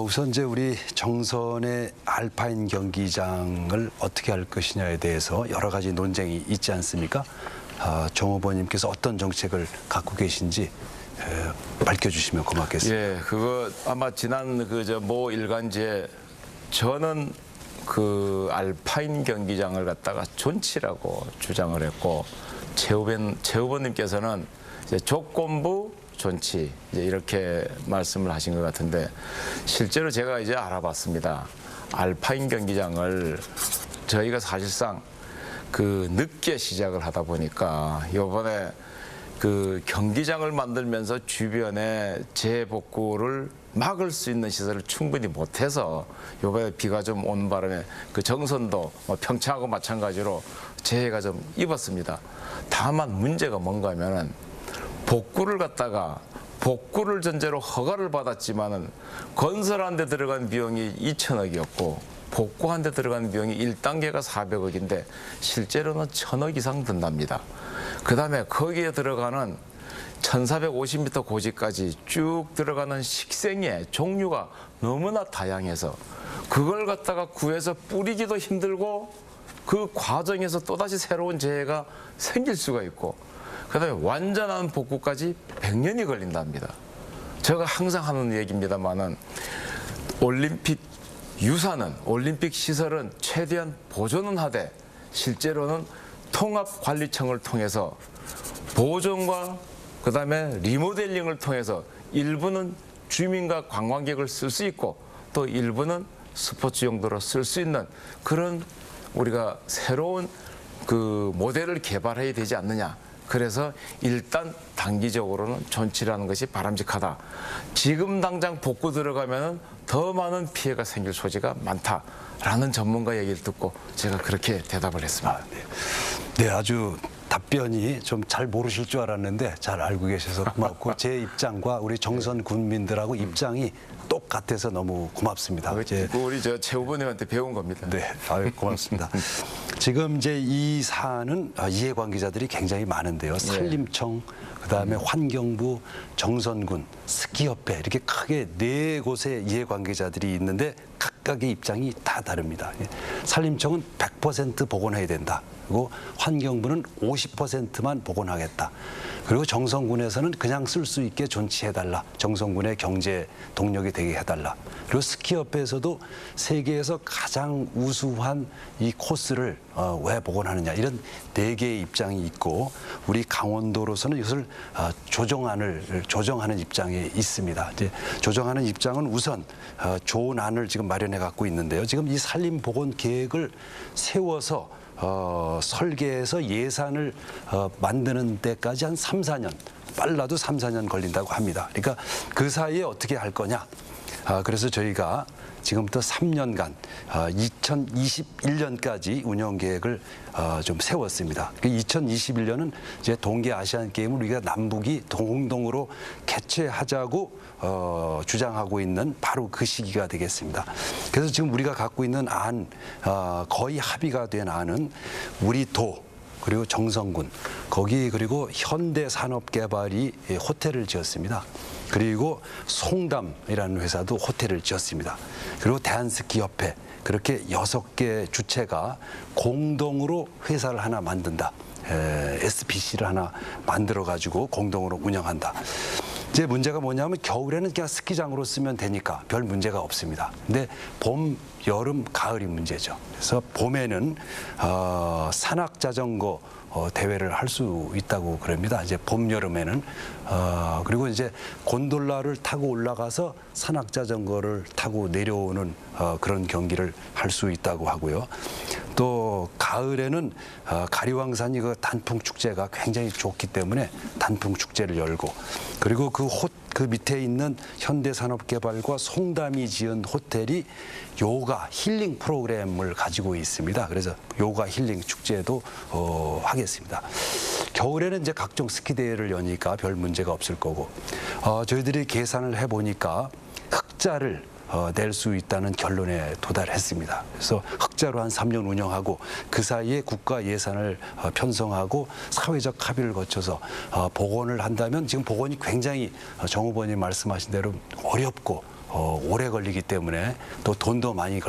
우선 이제 우리 정선의 알파인 경기장을 어떻게 할 것이냐에 대해서 여러 가지 논쟁이 있지 않습니까? 정 후보님께서 어떤 정책을 갖고 계신지 밝혀주시면 고맙겠습니다. 예, 그거 아마 지난 모 일간지에 저는 그 알파인 경기장을 갖다가 존치라고 주장을 했고 최 후보님께서는 이제 조건부 존치 이제 이렇게 말씀을 하신 것 같은데 실제로 제가 이제 알아봤습니다. 알파인 경기장을 저희가 사실상 그 늦게 시작을 하다 보니까 이번에 그 경기장을 만들면서 주변에 재복구를 막을 수 있는 시설을 충분히 못해서 이번에 비가 좀 온 바람에 그 정선도 평창하고 마찬가지로 재해가 좀 입었습니다. 다만 문제가 뭔가 하면은 복구를 갖다가 복구를 전제로 허가를 받았지만은 건설한 데 들어간 비용이 2천억이었고 복구한 데 들어간 비용이 1단계가 400억인데 실제로는 1,000억 이상 든답니다. 그다음에 거기에 들어가는 1450m 고지까지 쭉 들어가는 식생의 종류가 너무나 다양해서 그걸 갖다가 구해서 뿌리기도 힘들고 그 과정에서 또다시 새로운 재해가 생길 수가 있고 그다음에 완전한 복구까지 100년이 걸린답니다. 제가 항상 하는 얘기입니다만은 올림픽 유산은 올림픽 시설은 최대한 보존은 하되 실제로는 통합관리청을 통해서 보존과 그다음에 리모델링을 통해서 일부는 주민과 관광객을 쓸 수 있고 또 일부는 스포츠 용도로 쓸 수 있는 그런 우리가 새로운 그 모델을 개발해야 되지 않느냐. 그래서 일단 단기적으로는 존치라는 것이 바람직하다. 지금 당장 복구 들어가면 더 많은 피해가 생길 소지가 많다라는 전문가 얘기를 듣고 제가 그렇게 대답을 했습니다. 네, 아주 답변이 좀 잘 모르실 줄 알았는데 잘 알고 계셔서 고맙고 제 입장과 우리 정선 군민들하고 입장이 똑같아서 너무 고맙습니다. 우리 저 최 후보님한테 배운 겁니다. 네, 아유, 고맙습니다. 지금 이제 이 사안은 이해관계자들이 굉장히 많은데요. 산림청, 그다음에 환경부, 정선군, 스키협회 이렇게 크게 4곳의 이해관계자들이 있는데 각각의 입장이 다 다릅니다. 산림청은 100% 복원해야 된다. 그리고 환경부는 50%만 복원하겠다. 그리고 정선군에서는 그냥 쓸 수 있게 존치해달라. 정선군의 경제 동력이 되게 해달라. 그리고 스키협회에서도 세계에서 가장 우수한 이 코스를 왜 복원하느냐 이런 4개의 입장이 있고 우리 강원도로서는 이것을 조정하는 입장에 있습니다. 이제 조정하는 입장은 우선 좋은 안을 지금 마련해 갖고 있는데요. 지금 이 산림 복원 계획을 세워서 설계해서 예산을 만드는 데까지 한 3, 4년, 빨라도 3, 4년 걸린다고 합니다. 그러니까 그 사이에 어떻게 할 거냐. 그래서 저희가 지금부터 3년간 2021년까지 운영 계획을 좀 세웠습니다. 그 2021년은 이제 동계 아시안 게임을 우리가 남북이 공동으로 개최하자고 주장하고 있는 바로 그 시기가 되겠습니다. 그래서 지금 우리가 갖고 있는 안 거의 합의가 된 안은 우리 도 그리고 정선군 거기 그리고 현대산업개발이 호텔을 지었습니다. 그리고 송담이라는 회사도 호텔을 지었습니다. 그리고 대한스키협회 그렇게 6개 주체가 공동으로 회사를 하나 만든다. SPC를 하나 만들어 가지고 공동으로 운영한다. 이제 문제가 뭐냐면 겨울에는 그냥 스키장으로 쓰면 되니까 별 문제가 없습니다. 근데 봄, 여름, 가을이 문제죠. 그래서 봄에는 산악자전거 대회를 할 수 있다고 그럽니다. 이제 봄, 여름에는 그리고 이제 곤돌라를 타고 올라가서 산악자전거를 타고 내려오는 그런 경기를 할 수 있다고 하고요. 또 가을에는 가리왕산이 그 단풍 축제가 굉장히 좋기 때문에 단풍 축제를 열고 그리고 그 밑에 있는 현대산업개발과 송담이 지은 호텔이 요가 힐링 프로그램을 가지고 있습니다. 그래서 요가 힐링 축제도 하겠습니다. 겨울에는 이제 각종 스키 대회를 여니까 별 문제가 없을 거고 저희들이 계산을 해보니까 흑자를 낼 수 있다는 결론에 도달했습니다. 그래서 흑자로 한 3년 운영하고 그 사이에 국가 예산을 편성하고 사회적 합의를 거쳐서 복원을 한다면 지금 복원이 굉장히 정 후보님 말씀하신 대로 어렵고 오래 걸리기 때문에 또 돈도 많이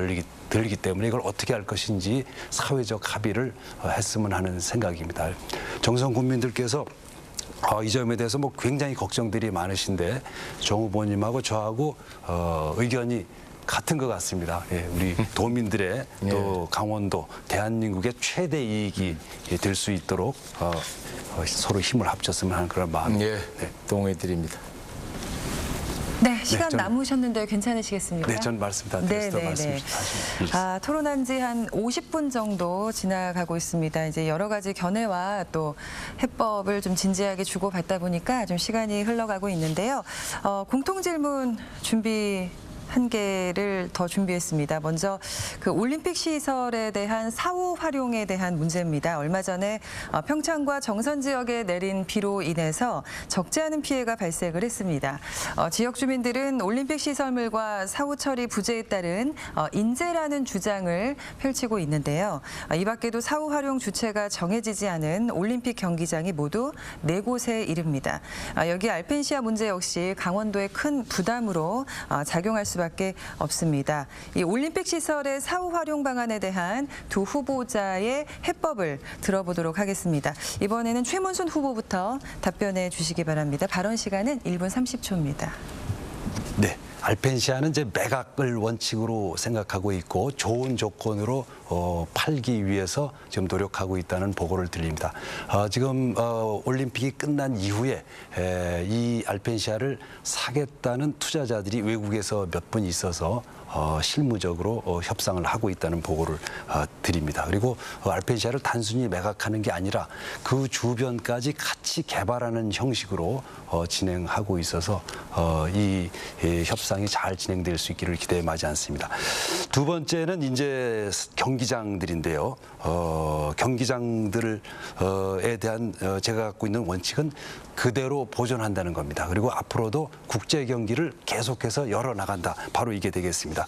들기 때문에 이걸 어떻게 할 것인지 사회적 합의를 했으면 하는 생각입니다. 정선 국민들께서 이 점에 대해서 뭐 굉장히 걱정들이 많으신데 정 후보님하고 저하고 의견이 같은 것 같습니다. 예, 우리 도민들의 또 강원도 대한민국의 최대 이익이 될 수 있도록 서로 힘을 합쳤으면 하는 그런 마음. 네, 동의드립니다. 네, 시간 전- 남으셨는데 괜찮으시겠습니까? 네, 전 말씀 다 드렸어 말씀 토론한 지 한 50분 정도 지나가고 있습니다. 이제 여러 가지 견해와 또 해법을 좀 진지하게 주고받다 보니까 좀 시간이 흘러가고 있는데요. 공통 질문 준비하셨나요? 한 개를 더 준비했습니다. 먼저 그 올림픽 시설에 대한 사후 활용에 대한 문제입니다. 얼마 전에 평창과 정선 지역에 내린 비로 인해서 적지 않은 피해가 발생을 했습니다. 지역 주민들은 올림픽 시설물과 사후 처리 부재에 따른 인재라는 주장을 펼치고 있는데요. 이 밖에도 사후 활용 주체가 정해지지 않은 올림픽 경기장이 모두 4곳에 이릅니다. 여기 알펜시아 문제 역시 강원도의 큰 부담으로 작용할 수밖에 없습니다. 이 올림픽 시설의 사후 활용 방안에 대한 두 후보자의 해법을 들어보도록 하겠습니다. 이번에는 최문순 후보부터 답변해 주시기 바랍니다. 발언 시간은 1분 30초입니다. 네. 알펜시아는 이제 매각을 원칙으로 생각하고 있고 좋은 조건으로 팔기 위해서 지금 노력하고 있다는 보고를 드립니다. 지금 올림픽이 끝난 이후에 이 알펜시아를 사겠다는 투자자들이 외국에서 몇 분 있어서 실무적으로 협상을 하고 있다는 보고를 드립니다. 그리고 알펜시아를 단순히 매각하는 게 아니라 그 주변까지 같이 개발하는 형식으로 진행하고 있어서 이 협상이 잘 진행될 수 있기를 기대에 마지 않습니다. 두 번째는 이제 경기장들인데요. 경기장들에 대한 제가 갖고 있는 원칙은 그대로 보존한다는 겁니다. 그리고 앞으로도 국제 경기를 계속해서 열어나간다. 바로 이게 되겠습니다.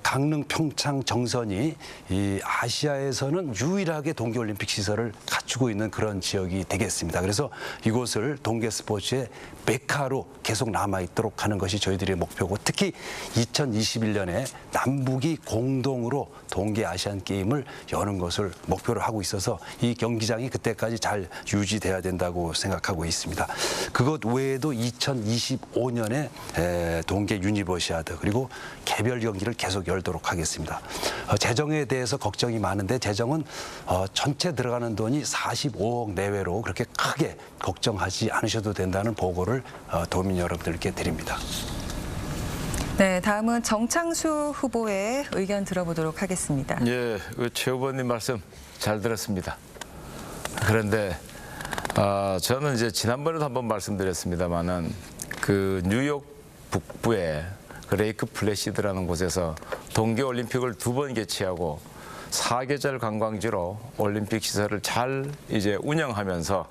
강릉, 평창, 정선이 이 아시아에서는 유일하게 동계올림픽 시설을 갖추고 있는 그런 지역이 되겠습니다. 그래서 이곳을 동계 스포츠의 메카로 계속 남아있도록 하는 것이 저희들의 목표고 특히 2021년에 남북이 공동으로 동계 아시안 게임을 여는 것을 목표로 하고 있어서 이 경기장이 그때까지 잘 유지돼야 된다고 생각하고 있습니다. 그것 외에도 2025년에 동계 유니버시아드 그리고 개별 경기를 계속 열도록 하겠습니다. 재정에 대해서 걱정이 많은데 재정은 전체 들어가는 돈이 45억 내외로 그렇게 크게 걱정하지 않으셔도 된다는 보고를 도민 여러분들께 드립니다. 네, 다음은 정창수 후보의 의견 들어보도록 하겠습니다. 예, 최 후보님 말씀 잘 들었습니다. 그런데 저는 이제 지난번에도 한번 말씀드렸습니다만은 그 뉴욕 북부의 그 레이크 플래시드라는 곳에서 동계올림픽을 2번 개최하고 사계절 관광지로 올림픽 시설을 잘 이제 운영하면서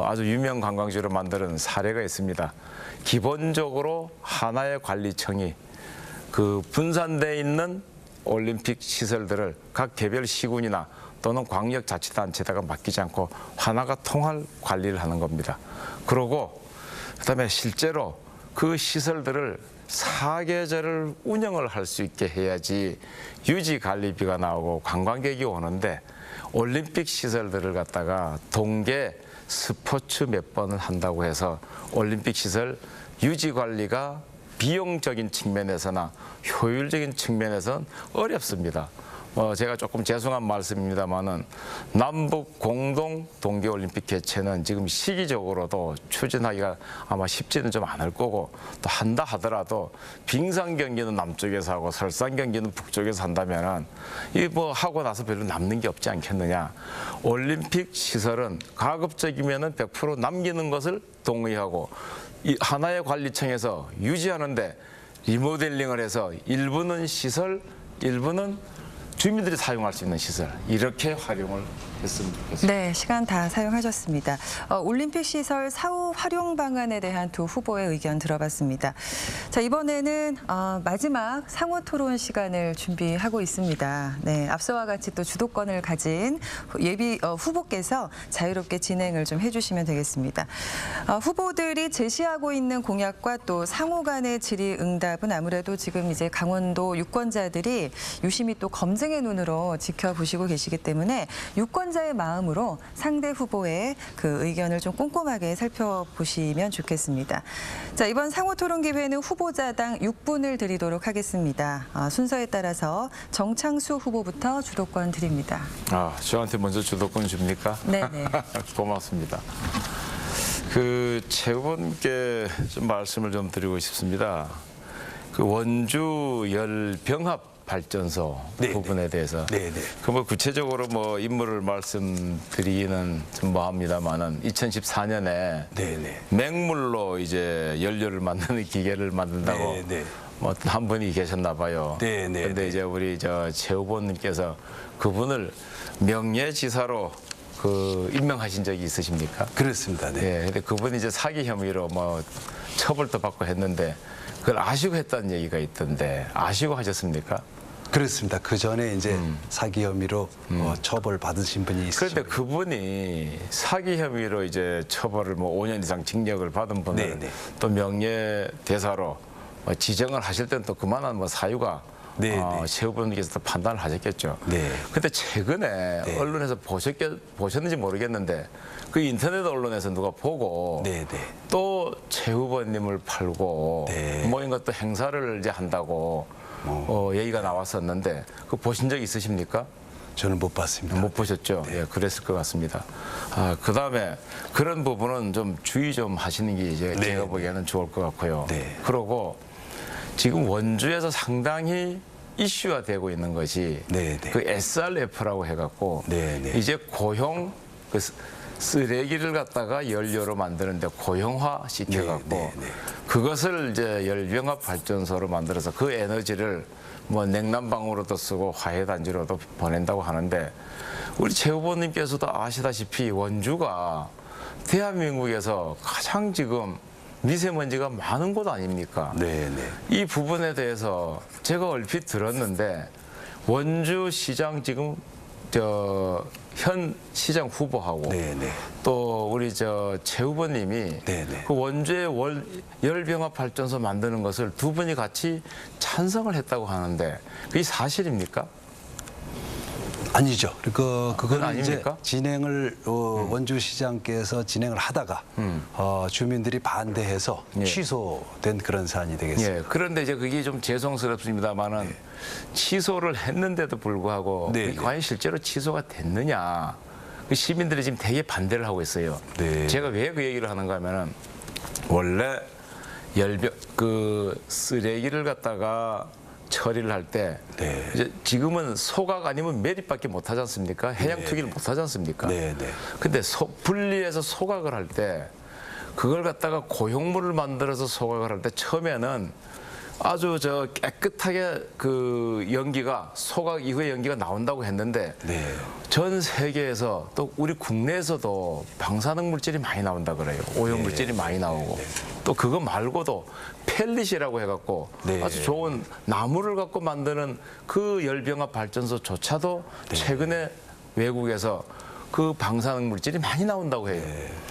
아주 유명 관광지로 만드는 사례가 있습니다. 기본적으로 하나의 관리청이 그 분산돼 있는 올림픽 시설들을 각 개별 시군이나 또는 광역자치단체에다가 맡기지 않고 하나가 통할 관리를 하는 겁니다. 그러고 그다음에 실제로 그 시설들을 사계절을 운영을 할 수 있게 해야지 유지 관리비가 나오고 관광객이 오는데 올림픽 시설들을 갖다가 동계 스포츠 몇 번을 한다고 해서 올림픽 시설 유지 관리가 비용적인 측면에서나 효율적인 측면에서는 어렵습니다. 제가 조금 죄송한 말씀입니다만은 남북 공동 동계올림픽 개최는 지금 시기적으로도 추진하기가 아마 쉽지는 좀 않을 거고 또 한다 하더라도 빙상 경기는 남쪽에서 하고 설상 경기는 북쪽에서 한다면은 이 뭐 하고 나서 별로 남는 게 없지 않겠느냐. 올림픽 시설은 가급적이면은 100% 남기는 것을 동의하고 이 하나의 관리청에서 유지하는데 리모델링을 해서 일부는 시설, 일부는 주민들이 사용할 수 있는 시설 이렇게 활용을 했으면 좋겠습니다. 네, 시간 다 사용하셨습니다. 올림픽 시설 사후 활용 방안에 대한 두 후보의 의견 들어봤습니다. 자, 이번에는 마지막 상호 토론 시간을 준비하고 있습니다. 네, 앞서와 같이 또 주도권을 가진 예비 후보께서 자유롭게 진행을 좀 해주시면 되겠습니다. 후보들이 제시하고 있는 공약과 또 상호 간의 질의응답은 아무래도 지금 이제 강원도 유권자들이 유심히 또 검증의 눈으로 지켜보시고 계시기 때문에 유권자의 마음으로 상대 후보의 그 의견을 좀 꼼꼼하게 살펴보시면 좋겠습니다. 자, 이번 상호 토론 기회는 후보자당 6분을 드리도록 하겠습니다. 순서에 따라서 정창수 후보부터 주도권 드립니다. 저한테 먼저 주도권 줍니까? 네. 고맙습니다. 그 최 후보님께 좀 말씀을 좀 드리고 싶습니다. 그 원주 열병합 발전소 부분에 대해서 그 뭐 구체적으로 뭐 인물을 말씀드리기는 좀 뭐합니다만은 2014년에 맹물로 이제 연료를 만드는 기계를 만든다고 뭐 한 분이 계셨나 봐요. 네, 네, 근데 네. 이제 우리 최 후보님께서 그분을 명예지사로 임명하신 적이 있으십니까? 그렇습니다. 네. 예, 근데 그분이 이제 사기 혐의로 뭐 처벌도 받고 했는데 그걸 아시고 했다는 얘기가 있던데 아시고 하셨습니까? 그렇습니다. 그 전에 이제 사기 혐의로 처벌 받으신 분이 있으시죠. 그런데 그분이 사기 혐의로 이제 처벌을 뭐 5년 이상 징역을 받은 분을 네, 네. 또 명예대사로 지정을 하실 때는 또 그만한 뭐 사유가 네, 네. 최 후보님께서 또 판단을 하셨겠죠. 네. 근데 최근에 네. 언론에서 보셨는지 모르겠는데 그 인터넷 언론에서 누가 보고 네, 네. 또 최 후보님을 팔고 네. 뭐 이런 것도 행사를 이제 한다고 얘기가 나왔었는데 그 보신 적 있으십니까? 저는 못 봤습니다. 못 보셨죠? 예, 그랬을 것 같습니다. 그 다음에 그런 부분은 좀 주의 좀 하시는 게 이제 네. 제가 보기에는 좋을 것 같고요. 네. 그러고 지금 원주에서 상당히 이슈가 되고 있는 것이 네, 네. 그 SRF라고 해갖고 네, 네. 이제 고형 그 쓰레기를 갖다가 연료로 만드는데 고형화 시켜갖고 네, 네, 네. 그것을 이제 열병합 발전소로 만들어서 그 에너지를 뭐 냉난방으로도 쓰고 화해단지로도 보낸다고 하는데 우리 최 후보님께서도 아시다시피 원주가 대한민국에서 가장 지금 미세먼지가 많은 곳 아닙니까? 네, 네. 이 부분에 대해서 제가 얼핏 들었는데 원주시장 지금 현 시장 후보하고 네, 네. 또 우리 최 후보님이 네, 네. 그 원주의 열병합 발전소 만드는 것을 두 분이 같이 찬성을 했다고 하는데 그게 사실입니까? 아니죠. 그거는 이제 아닙니까? 진행을 원주시장께서 진행을 하다가 주민들이 반대해서 예. 취소된 그런 사안이 되겠습니다. 예. 그런데 이제 그게 좀 죄송스럽습니다만은 취소를 했는데도 불구하고 네, 그게 네. 과연 실제로 취소가 됐느냐? 그 시민들이 지금 되게 반대를 하고 있어요. 네. 제가 왜 그 얘기를 하는가 하면은 원래 쓰레기를 갖다가 처리를 할 때 네. 이제 지금은 소각 아니면 매립밖에 못 하지 않습니까? 해양 투기를 못 하지 않습니까? 네, 네. 근데 분리해서 소각을 할 때 그걸 갖다가 고형물을 만들어서 소각을 할 때 처음에는 아주 깨끗하게 그 연기가 소각 이후에 연기가 나온다고 했는데 네. 전 세계에서 또 우리 국내에서도 방사능 물질이 많이 나온다 그래요. 오염 물질이 많이 나오고 또 그거 말고도 펠릿이라고 해갖고 네. 아주 좋은 나무를 갖고 만드는 그 열병합 발전소조차도 최근에 외국에서 그 방사능 물질이 많이 나온다고 해요.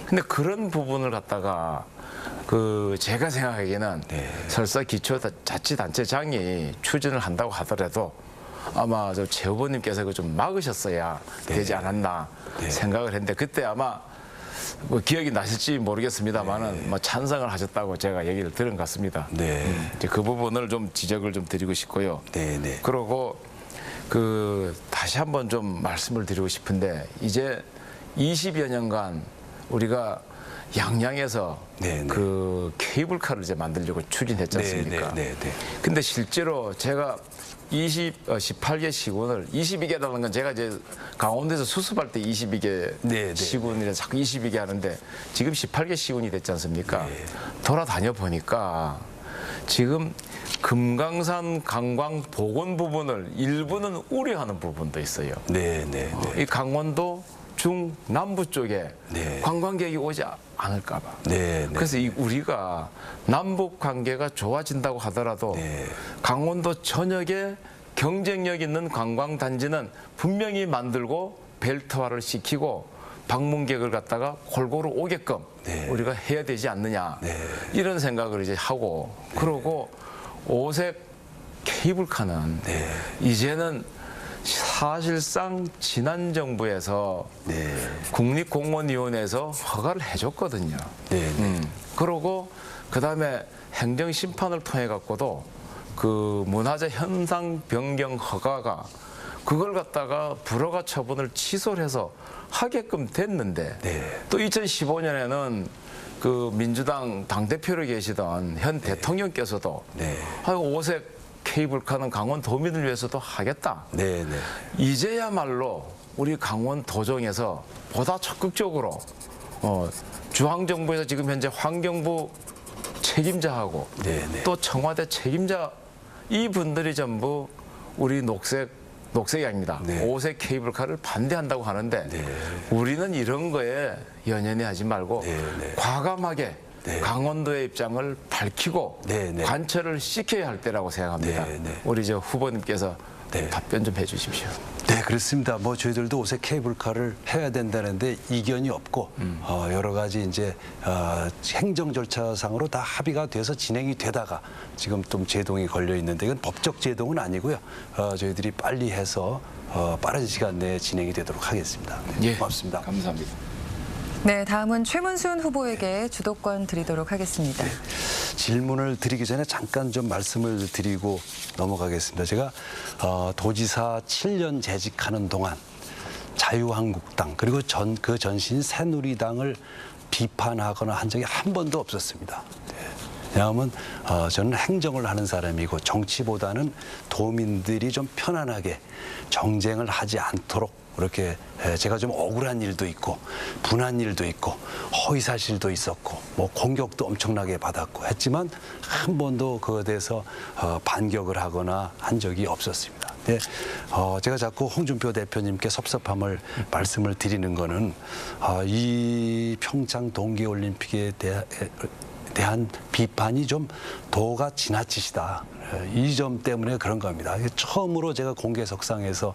근데 그런 부분을 갖다가 제가 생각하기에는 설사 기초자치단체장이 추진을 한다고 하더라도 아마 최 후보님께서 그걸 좀 막으셨어야 되지 않았나 생각을 했는데 그때 아마 뭐 기억이 나실지 모르겠습니다만은 뭐 찬성을 하셨다고 제가 얘기를 들은 것 같습니다. 네. 이제 그 부분을 좀 지적을 좀 드리고 싶고요. 네, 네. 그러고 다시 한번 좀 말씀을 드리고 싶은데 이제 20여 년간 우리가 양양에서 네, 네. 그 케이블카를 이제 만들려고 추진했지 않습니까? 네, 네, 네. 근데 실제로 제가 18개 시군을 22개라는 건 제가 이제 강원도에서 수습할 때 22개 네, 네. 시군이라 자꾸 22개 하는데 지금 18개 시군이 됐지 않습니까? 돌아다녀 보니까 지금 금강산 관광 복원 부분을 일부는 우려하는 부분도 있어요. 네, 네, 네. 이 강원도 중남부 쪽에 네. 관광객이 오지 않을까 봐. 네, 네. 그래서 우리가 남북 관계가 좋아진다고 하더라도 네. 강원도 전역에 경쟁력 있는 관광 단지는 분명히 만들고 벨트화를 시키고 방문객을 갖다가 골고루 오게끔 네. 우리가 해야 되지 않느냐 네. 이런 생각을 이제 하고 그러고 오색 케이블카는 이제는 사실상 지난 정부에서 국립공원위원회에서 허가를 해줬거든요. 네. 그러고 그다음에 행정심판을 통해 갖고도 그 문화재 현상 변경 허가가 그걸 갖다가 불허가 처분을 취소를 해서 하게끔 됐는데 또 2015년에는 그 민주당 당대표로 계시던 현 대통령께서도 오색 케이블카는 강원 도민을 위해서도 하겠다. 네, 네. 이제야말로 우리 강원 도정에서 보다 적극적으로 중앙정부에서 지금 현재 환경부 책임자하고 네, 네. 또 청와대 책임자 이분들이 전부 우리 녹색이 아닙니다. 네. 오색 케이블카를 반대한다고 하는데 네. 우리는 이런 거에 연연해 하지 말고 네, 네. 과감하게 네. 강원도의 입장을 밝히고 네, 네. 관철을 시켜야 할 때라고 생각합니다. 네, 네. 우리 저 후보님께서 네. 답변 좀 해주십시오. 네, 그렇습니다. 뭐 저희들도 오색 케이블카를 해야 된다는데 이견이 없고 여러 가지 이제 행정 절차상으로 다 합의가 돼서 진행이 되다가 지금 좀 제동이 걸려 있는데 이건 법적 제동은 아니고요. 저희들이 빨리 해서 빠른 시간 내에 진행이 되도록 하겠습니다. 네, 고맙습니다. 감사합니다. 네, 다음은 최문순 후보에게 주도권 드리도록 하겠습니다. 질문을 드리기 전에 잠깐 좀 말씀을 드리고 넘어가겠습니다. 제가 도지사 7년 재직하는 동안 자유한국당 그리고 그 전신 새누리당을 비판하거나 한 적이 한 번도 없었습니다. 왜냐하면 저는 행정을 하는 사람이고 정치보다는 도민들이 좀 편안하게 정쟁을 하지 않도록 그렇게 제가 좀 억울한 일도 있고 분한 일도 있고 허위사실도 있었고 뭐 공격도 엄청나게 받았고 했지만 한 번도 그것에 대해서 반격을 하거나 한 적이 없었습니다. 근데 제가 자꾸 홍준표 대표님께 섭섭함을 말씀을 드리는 거는 이 평창 동계올림픽에 대한 비판이 좀 도가 지나치시다. 이 점 때문에 그런 겁니다. 처음으로 제가 공개석상에서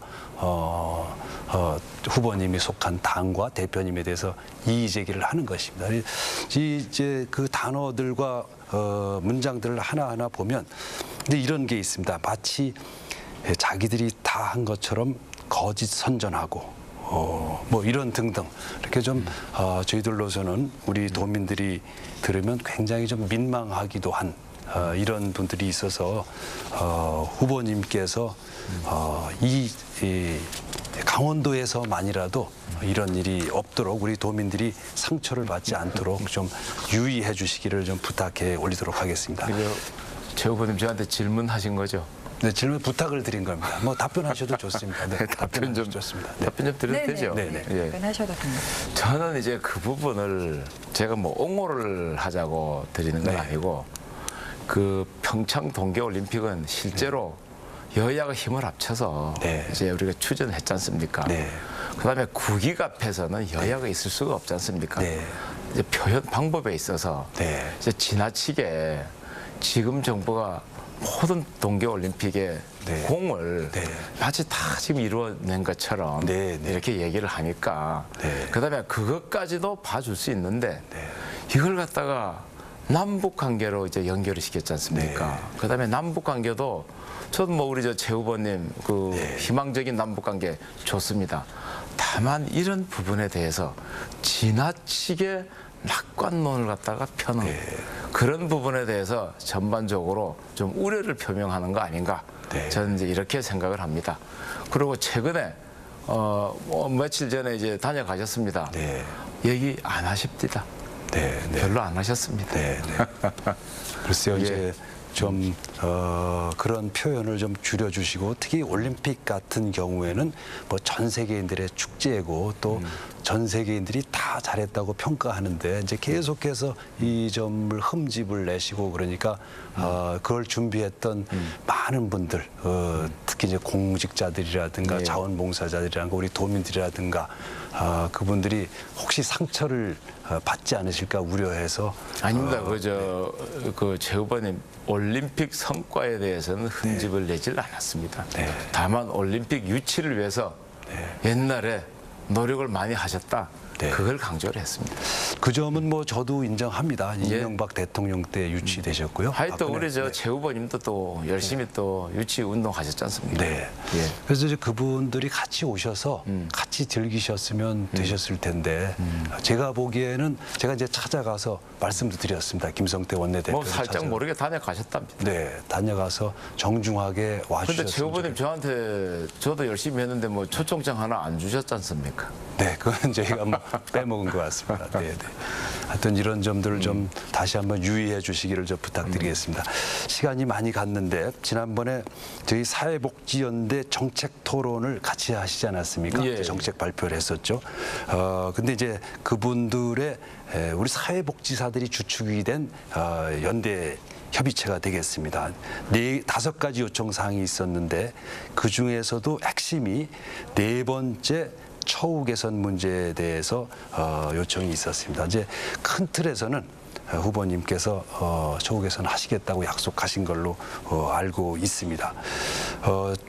후보님이 속한 당과 대표님에 대해서 이의 제기를 하는 것입니다. 이제 그 단어들과 문장들을 하나하나 보면 근데 이런 게 있습니다. 마치 자기들이 다 한 것처럼 거짓 선전하고 뭐 이런 등등 이렇게 좀 저희들로서는 우리 도민들이 들으면 굉장히 좀 민망하기도 한 이런 분들이 있어서 후보님께서 이 강원도에서만이라도 이런 일이 없도록 우리 도민들이 상처를 받지 않도록 좀 유의해 주시기를 좀 부탁해 올리도록 하겠습니다. 그리고 최 후보님 저한테 질문하신 거죠? 네, 질문 부탁을 드린 겁니다. 뭐 답변하셔도 좋습니다. 네, 답변 좀 좋습니다. 네. 답변 좀 드려도 되죠? 네, 예. 답변하셔도 됩니다. 저는 이제 그 부분을 제가 뭐 옹호를 하자고 드리는 건 네. 아니고 그 평창 동계올림픽은 실제로 여야가 힘을 합쳐서 네. 이제 우리가 추진했지 않습니까? 네. 그다음에 국익 앞에서는 여야가 있을 수가 없지 않습니까? 네. 이제 표현 방법에 있어서 네. 이제 지나치게 지금 정부가 모든 동계올림픽의 네. 공을 네. 마치 다 지금 이루어낸 것처럼 네, 네. 이렇게 얘기를 하니까 네. 그다음에 그것까지도 봐줄 수 있는데 네. 이걸 갖다가 남북 관계로 이제 연결을 시켰지 않습니까? 네. 그다음에 남북 관계도 저도 뭐 우리 저 최 후보님 그 네. 희망적인 남북 관계 좋습니다. 다만 이런 부분에 대해서 지나치게 낙관론을 갖다가 펴는 네. 그런 부분에 대해서 전반적으로 좀 우려를 표명하는 거 아닌가? 네. 저는 이제 이렇게 생각을 합니다. 그리고 최근에 뭐 며칠 전에 이제 다녀가셨습니다. 네. 얘기 안 하십니다. 네. 네. 별로 안 하셨습니다. 네, 네. 글쎄요, 예. 이제 좀 그런 표현을 좀 줄여주시고 특히 올림픽 같은 경우에는 뭐 전 세계인들의 축제고 또 전 세계인들이 다 잘했다고 평가하는데 이제 계속해서 이 점을 흠집을 내시고 그러니까 그걸 준비했던 많은 분들 특히 이제 공직자들이라든가 예. 자원봉사자들이라든가 우리 도민들이라든가 그분들이 혹시 상처를 받지 않으실까 우려해서 아닙니다. 그 최 후보님 올림픽 성과에 대해서는 흠집을 내질 않았습니다. 네. 다만 올림픽 유치를 위해서 옛날에 노력을 많이 하셨다. 네. 그걸 강조를 했습니다. 그 점은 뭐 저도 인정합니다. 이명박 대통령 때 유치되셨고요. 하여튼 박근혜- 우리 저 네. 최 후보님도 또 열심히 또 유치 운동 하셨지 않습니까? 네. 예. 그래서 이제 그분들이 같이 오셔서 같이 즐기셨으면 되셨을 텐데 제가 보기에는 제가 이제 찾아가서 말씀도 드렸습니다. 김성태 원내대표. 뭐 살짝 모르게 다녀가셨답니다. 네, 다녀가서 정중하게 근데 와주셨으면 최 후보님 저한테 저도 열심히 했는데 뭐 초청장 하나 안 주셨지 않습니까? 네, 그건 저희가 뭐 빼먹은 것 같습니다. 네, 네. 하여튼 이런 점들을 좀 다시 한번 유의해 주시기를 좀 부탁드리겠습니다. 시간이 많이 갔는데 지난번에 저희 사회복지연대 정책 토론을 같이 하시지 않았습니까? 예. 정책 발표를 했었죠. 근데 이제 그분들의 우리 사회복지사들이 주축이 된 연대 협의체가 되겠습니다. 5가지 요청 사항이 있었는데 그 중에서도 핵심이 4번째 처우 개선 문제에 대해서 요청이 있었습니다. 이제 큰 틀에서는 후보님께서 처우 개선 하시겠다고 약속하신 걸로 알고 있습니다.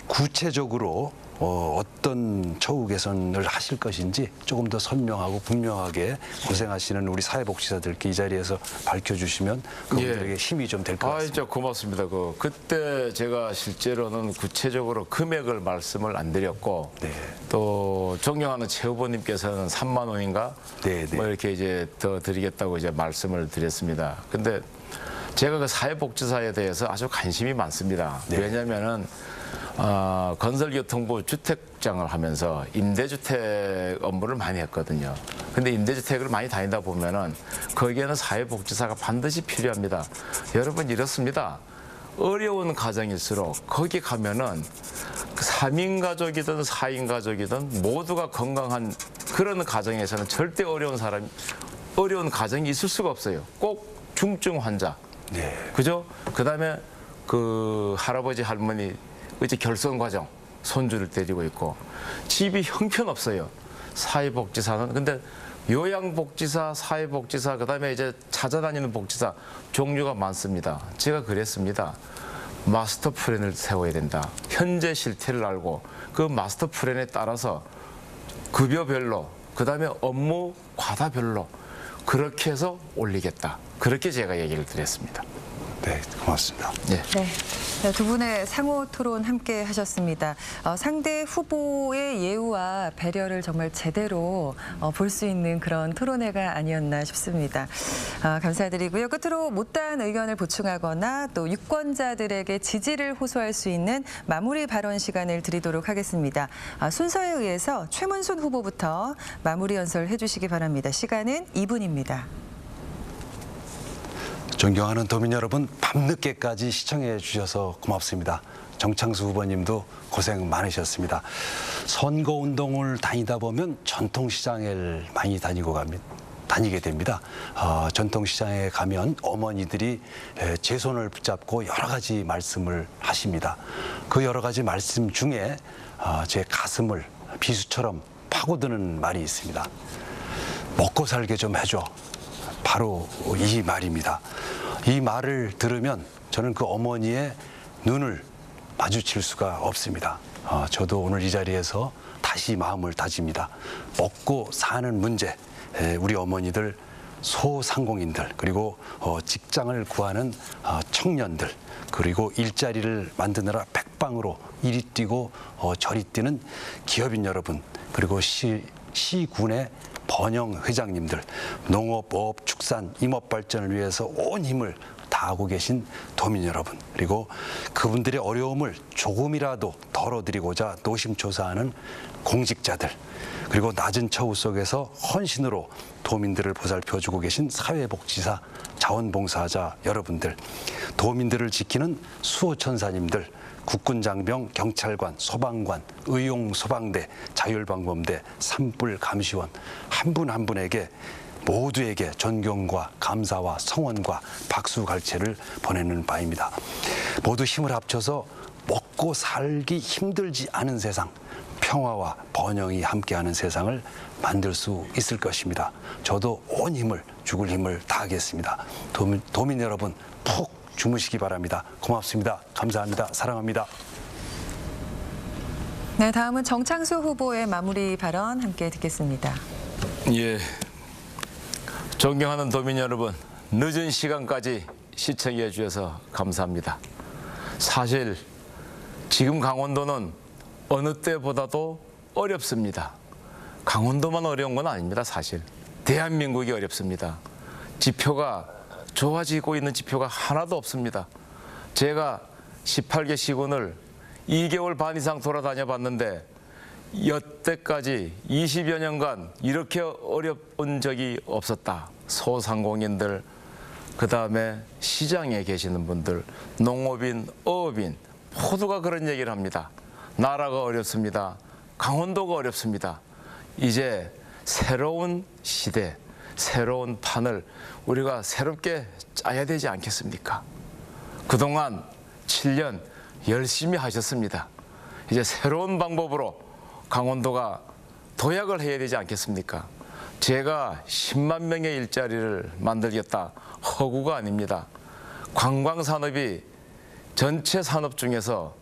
구체적으로 어떤 처우 개선을 하실 것인지 조금 더 선명하고 분명하게 고생하시는 우리 사회복지사들께 이 자리에서 밝혀주시면 그분들에게 힘이 좀 될 것 같습니다. 진짜 고맙습니다. 그때 제가 실제로는 구체적으로 금액을 말씀을 안 드렸고 네. 또 존경하는 최 후보님께서는 3만 원인가 네, 네. 뭐 이렇게 이제 더 드리겠다고 이제 말씀을 드렸습니다. 근데 제가 그 사회복지사에 대해서 아주 관심이 많습니다. 네. 왜냐하면은 건설교통부 주택장을 하면서 임대주택 업무를 많이 했거든요. 근데 임대주택을 많이 다니다 보면은 거기에는 사회복지사가 반드시 필요합니다. 여러분 이렇습니다. 어려운 가정일수록 거기 가면은 3인 가족이든 4인 가족이든 모두가 건강한 그런 가정에서는 절대 어려운 가정이 있을 수가 없어요. 꼭 중증 환자. 네. 그죠? 그다음에 그 할아버지 할머니 이제 결손 과정 손주를 데리고 있고 집이 형편없어요. 사회복지사는 근데 요양복지사, 사회복지사 그다음에 이제 찾아다니는 복지사 종류가 많습니다. 제가 그랬습니다. 마스터 플랜을 세워야 된다. 현재 실태를 알고 그 마스터 플랜에 따라서 급여별로 그다음에 업무 과다별로 그렇게 해서 올리겠다. 그렇게 제가 얘기를 드렸습니다. 네, 고맙습니다. 네. 네, 두 분의 상호 토론 함께 하셨습니다. 상대 후보의 예우와 배려를 정말 제대로 볼 수 있는 그런 토론회가 아니었나 싶습니다. 감사드리고요. 끝으로 못다한 의견을 보충하거나 또 유권자들에게 지지를 호소할 수 있는 마무리 발언 시간을 드리도록 하겠습니다. 순서에 의해서 최문순 후보부터 마무리 연설해 주시기 바랍니다. 시간은 2분입니다. 존경하는 도민 여러분, 밤늦게까지 시청해 주셔서 고맙습니다. 정창수 후보님도 고생 많으셨습니다. 선거운동을 다니다 보면 전통시장을 많이 다니게 됩니다. 전통시장에 가면 어머니들이 제 손을 붙잡고 여러 가지 말씀을 하십니다. 그 여러 가지 말씀 중에 제 가슴을 비수처럼 파고드는 말이 있습니다. 먹고 살게 좀 해줘. 바로 이 말입니다. 이 말을 들으면 저는 그 어머니의 눈을 마주칠 수가 없습니다. 저도 오늘 이 자리에서 다시 마음을 다집니다. 먹고 사는 문제, 우리 어머니들, 소상공인들, 그리고 직장을 구하는 청년들, 그리고 일자리를 만드느라 백방으로 이리 뛰고 저리 뛰는 기업인 여러분, 그리고 시군의 번영 회장님들, 농업, 어업, 축산, 임업 발전을 위해서 온 힘을 다하고 계신 도민 여러분, 그리고 그분들의 어려움을 조금이라도 덜어드리고자 노심초사하는 공직자들, 그리고 낮은 처우 속에서 헌신으로 도민들을 보살펴주고 계신 사회복지사, 자원봉사자 여러분들, 도민들을 지키는 수호천사님들, 국군장병, 경찰관, 소방관, 의용소방대, 자율방범대, 산불 감시원 한 분 한 분에게 모두에게 존경과 감사와 성원과 박수갈채를 보내는 바입니다. 모두 힘을 합쳐서 먹고 살기 힘들지 않은 세상, 평화와 번영이 함께하는 세상을 만들 수 있을 것입니다. 저도 온 힘을, 죽을 힘을 다하겠습니다. 도민 여러분 푹 주무시기 바랍니다. 고맙습니다. 감사합니다. 사랑합니다. 네, 다음은 정창수 후보의 마무리 발언 함께 듣겠습니다. 예, 존경하는 도민 여러분, 늦은 시간까지 시청해 주셔서 감사합니다. 사실 지금 강원도는 어느 때보다도 어렵습니다. 강원도만 어려운 건 아닙니다. 사실 대한민국이 어렵습니다. 지표가 좋아지고 있는 지표가 하나도 없습니다. 제가 18개 시군을 2개월 반 이상 돌아다녀 봤는데 여태까지 20여 년간 이렇게 어려운 적이 없었다. 소상공인들, 그다음에 시장에 계시는 분들, 농업인, 어업인 모두가 그런 얘기를 합니다. 나라가 어렵습니다. 강원도가 어렵습니다. 이제 새로운 시대, 새로운 판을 우리가 새롭게 짜야 되지 않겠습니까? 그동안 7년 열심히 하셨습니다. 이제 새로운 방법으로 강원도가 도약을 해야 되지 않겠습니까? 제가 10만 명의 일자리를 만들겠다 허구가 아닙니다. 관광산업이 전체 산업 중에서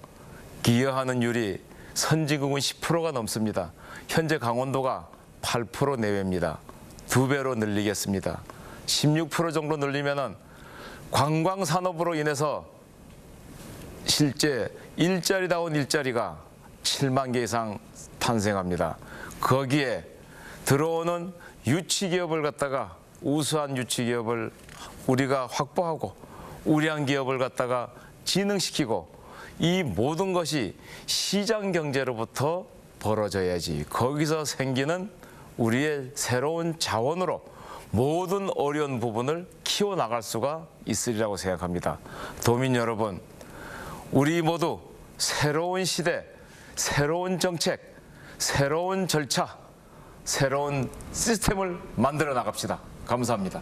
기여하는 율이 선진국은 10%가 넘습니다. 현재 강원도가 8% 내외입니다. 2배로 늘리겠습니다. 16% 정도 늘리면은 관광산업으로 인해서 실제 일자리다운 일자리가 7만 개 이상 탄생합니다. 거기에 들어오는 유치기업을 갖다가 우수한 유치기업을 우리가 확보하고 우량 기업을 갖다가 진흥시키고 이 모든 것이 시장 경제로부터 벌어져야지 거기서 생기는 우리의 새로운 자원으로 모든 어려운 부분을 키워나갈 수가 있으리라고 생각합니다. 도민 여러분, 우리 모두 새로운 시대, 새로운 정책, 새로운 절차, 새로운 시스템을 만들어 나갑시다. 감사합니다.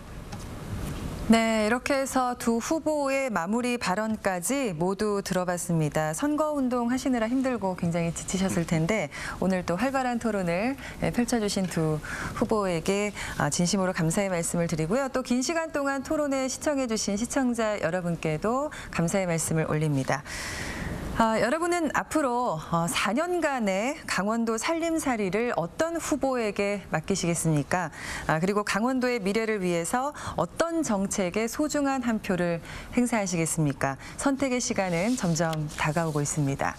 네, 이렇게 해서 두 후보의 마무리 발언까지 모두 들어봤습니다. 선거운동 하시느라 힘들고 굉장히 지치셨을 텐데 오늘 또 활발한 토론을 펼쳐주신 두 후보에게 진심으로 감사의 말씀을 드리고요. 또 긴 시간 동안 토론에 시청해주신 시청자 여러분께도 감사의 말씀을 올립니다. 여러분은 앞으로 4년간의 강원도 살림살이를 어떤 후보에게 맡기시겠습니까? 그리고 강원도의 미래를 위해서 어떤 정책에 소중한 한 표를 행사하시겠습니까? 선택의 시간은 점점 다가오고 있습니다.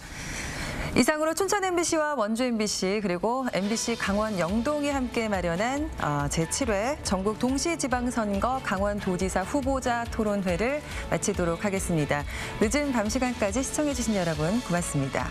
이상으로 춘천 MBC와 원주 MBC 그리고 MBC 강원 영동이 함께 마련한 제7회 전국 동시지방선거 강원도지사 후보자 토론회를 마치도록 하겠습니다. 늦은 밤 시간까지 시청해주신 여러분 고맙습니다.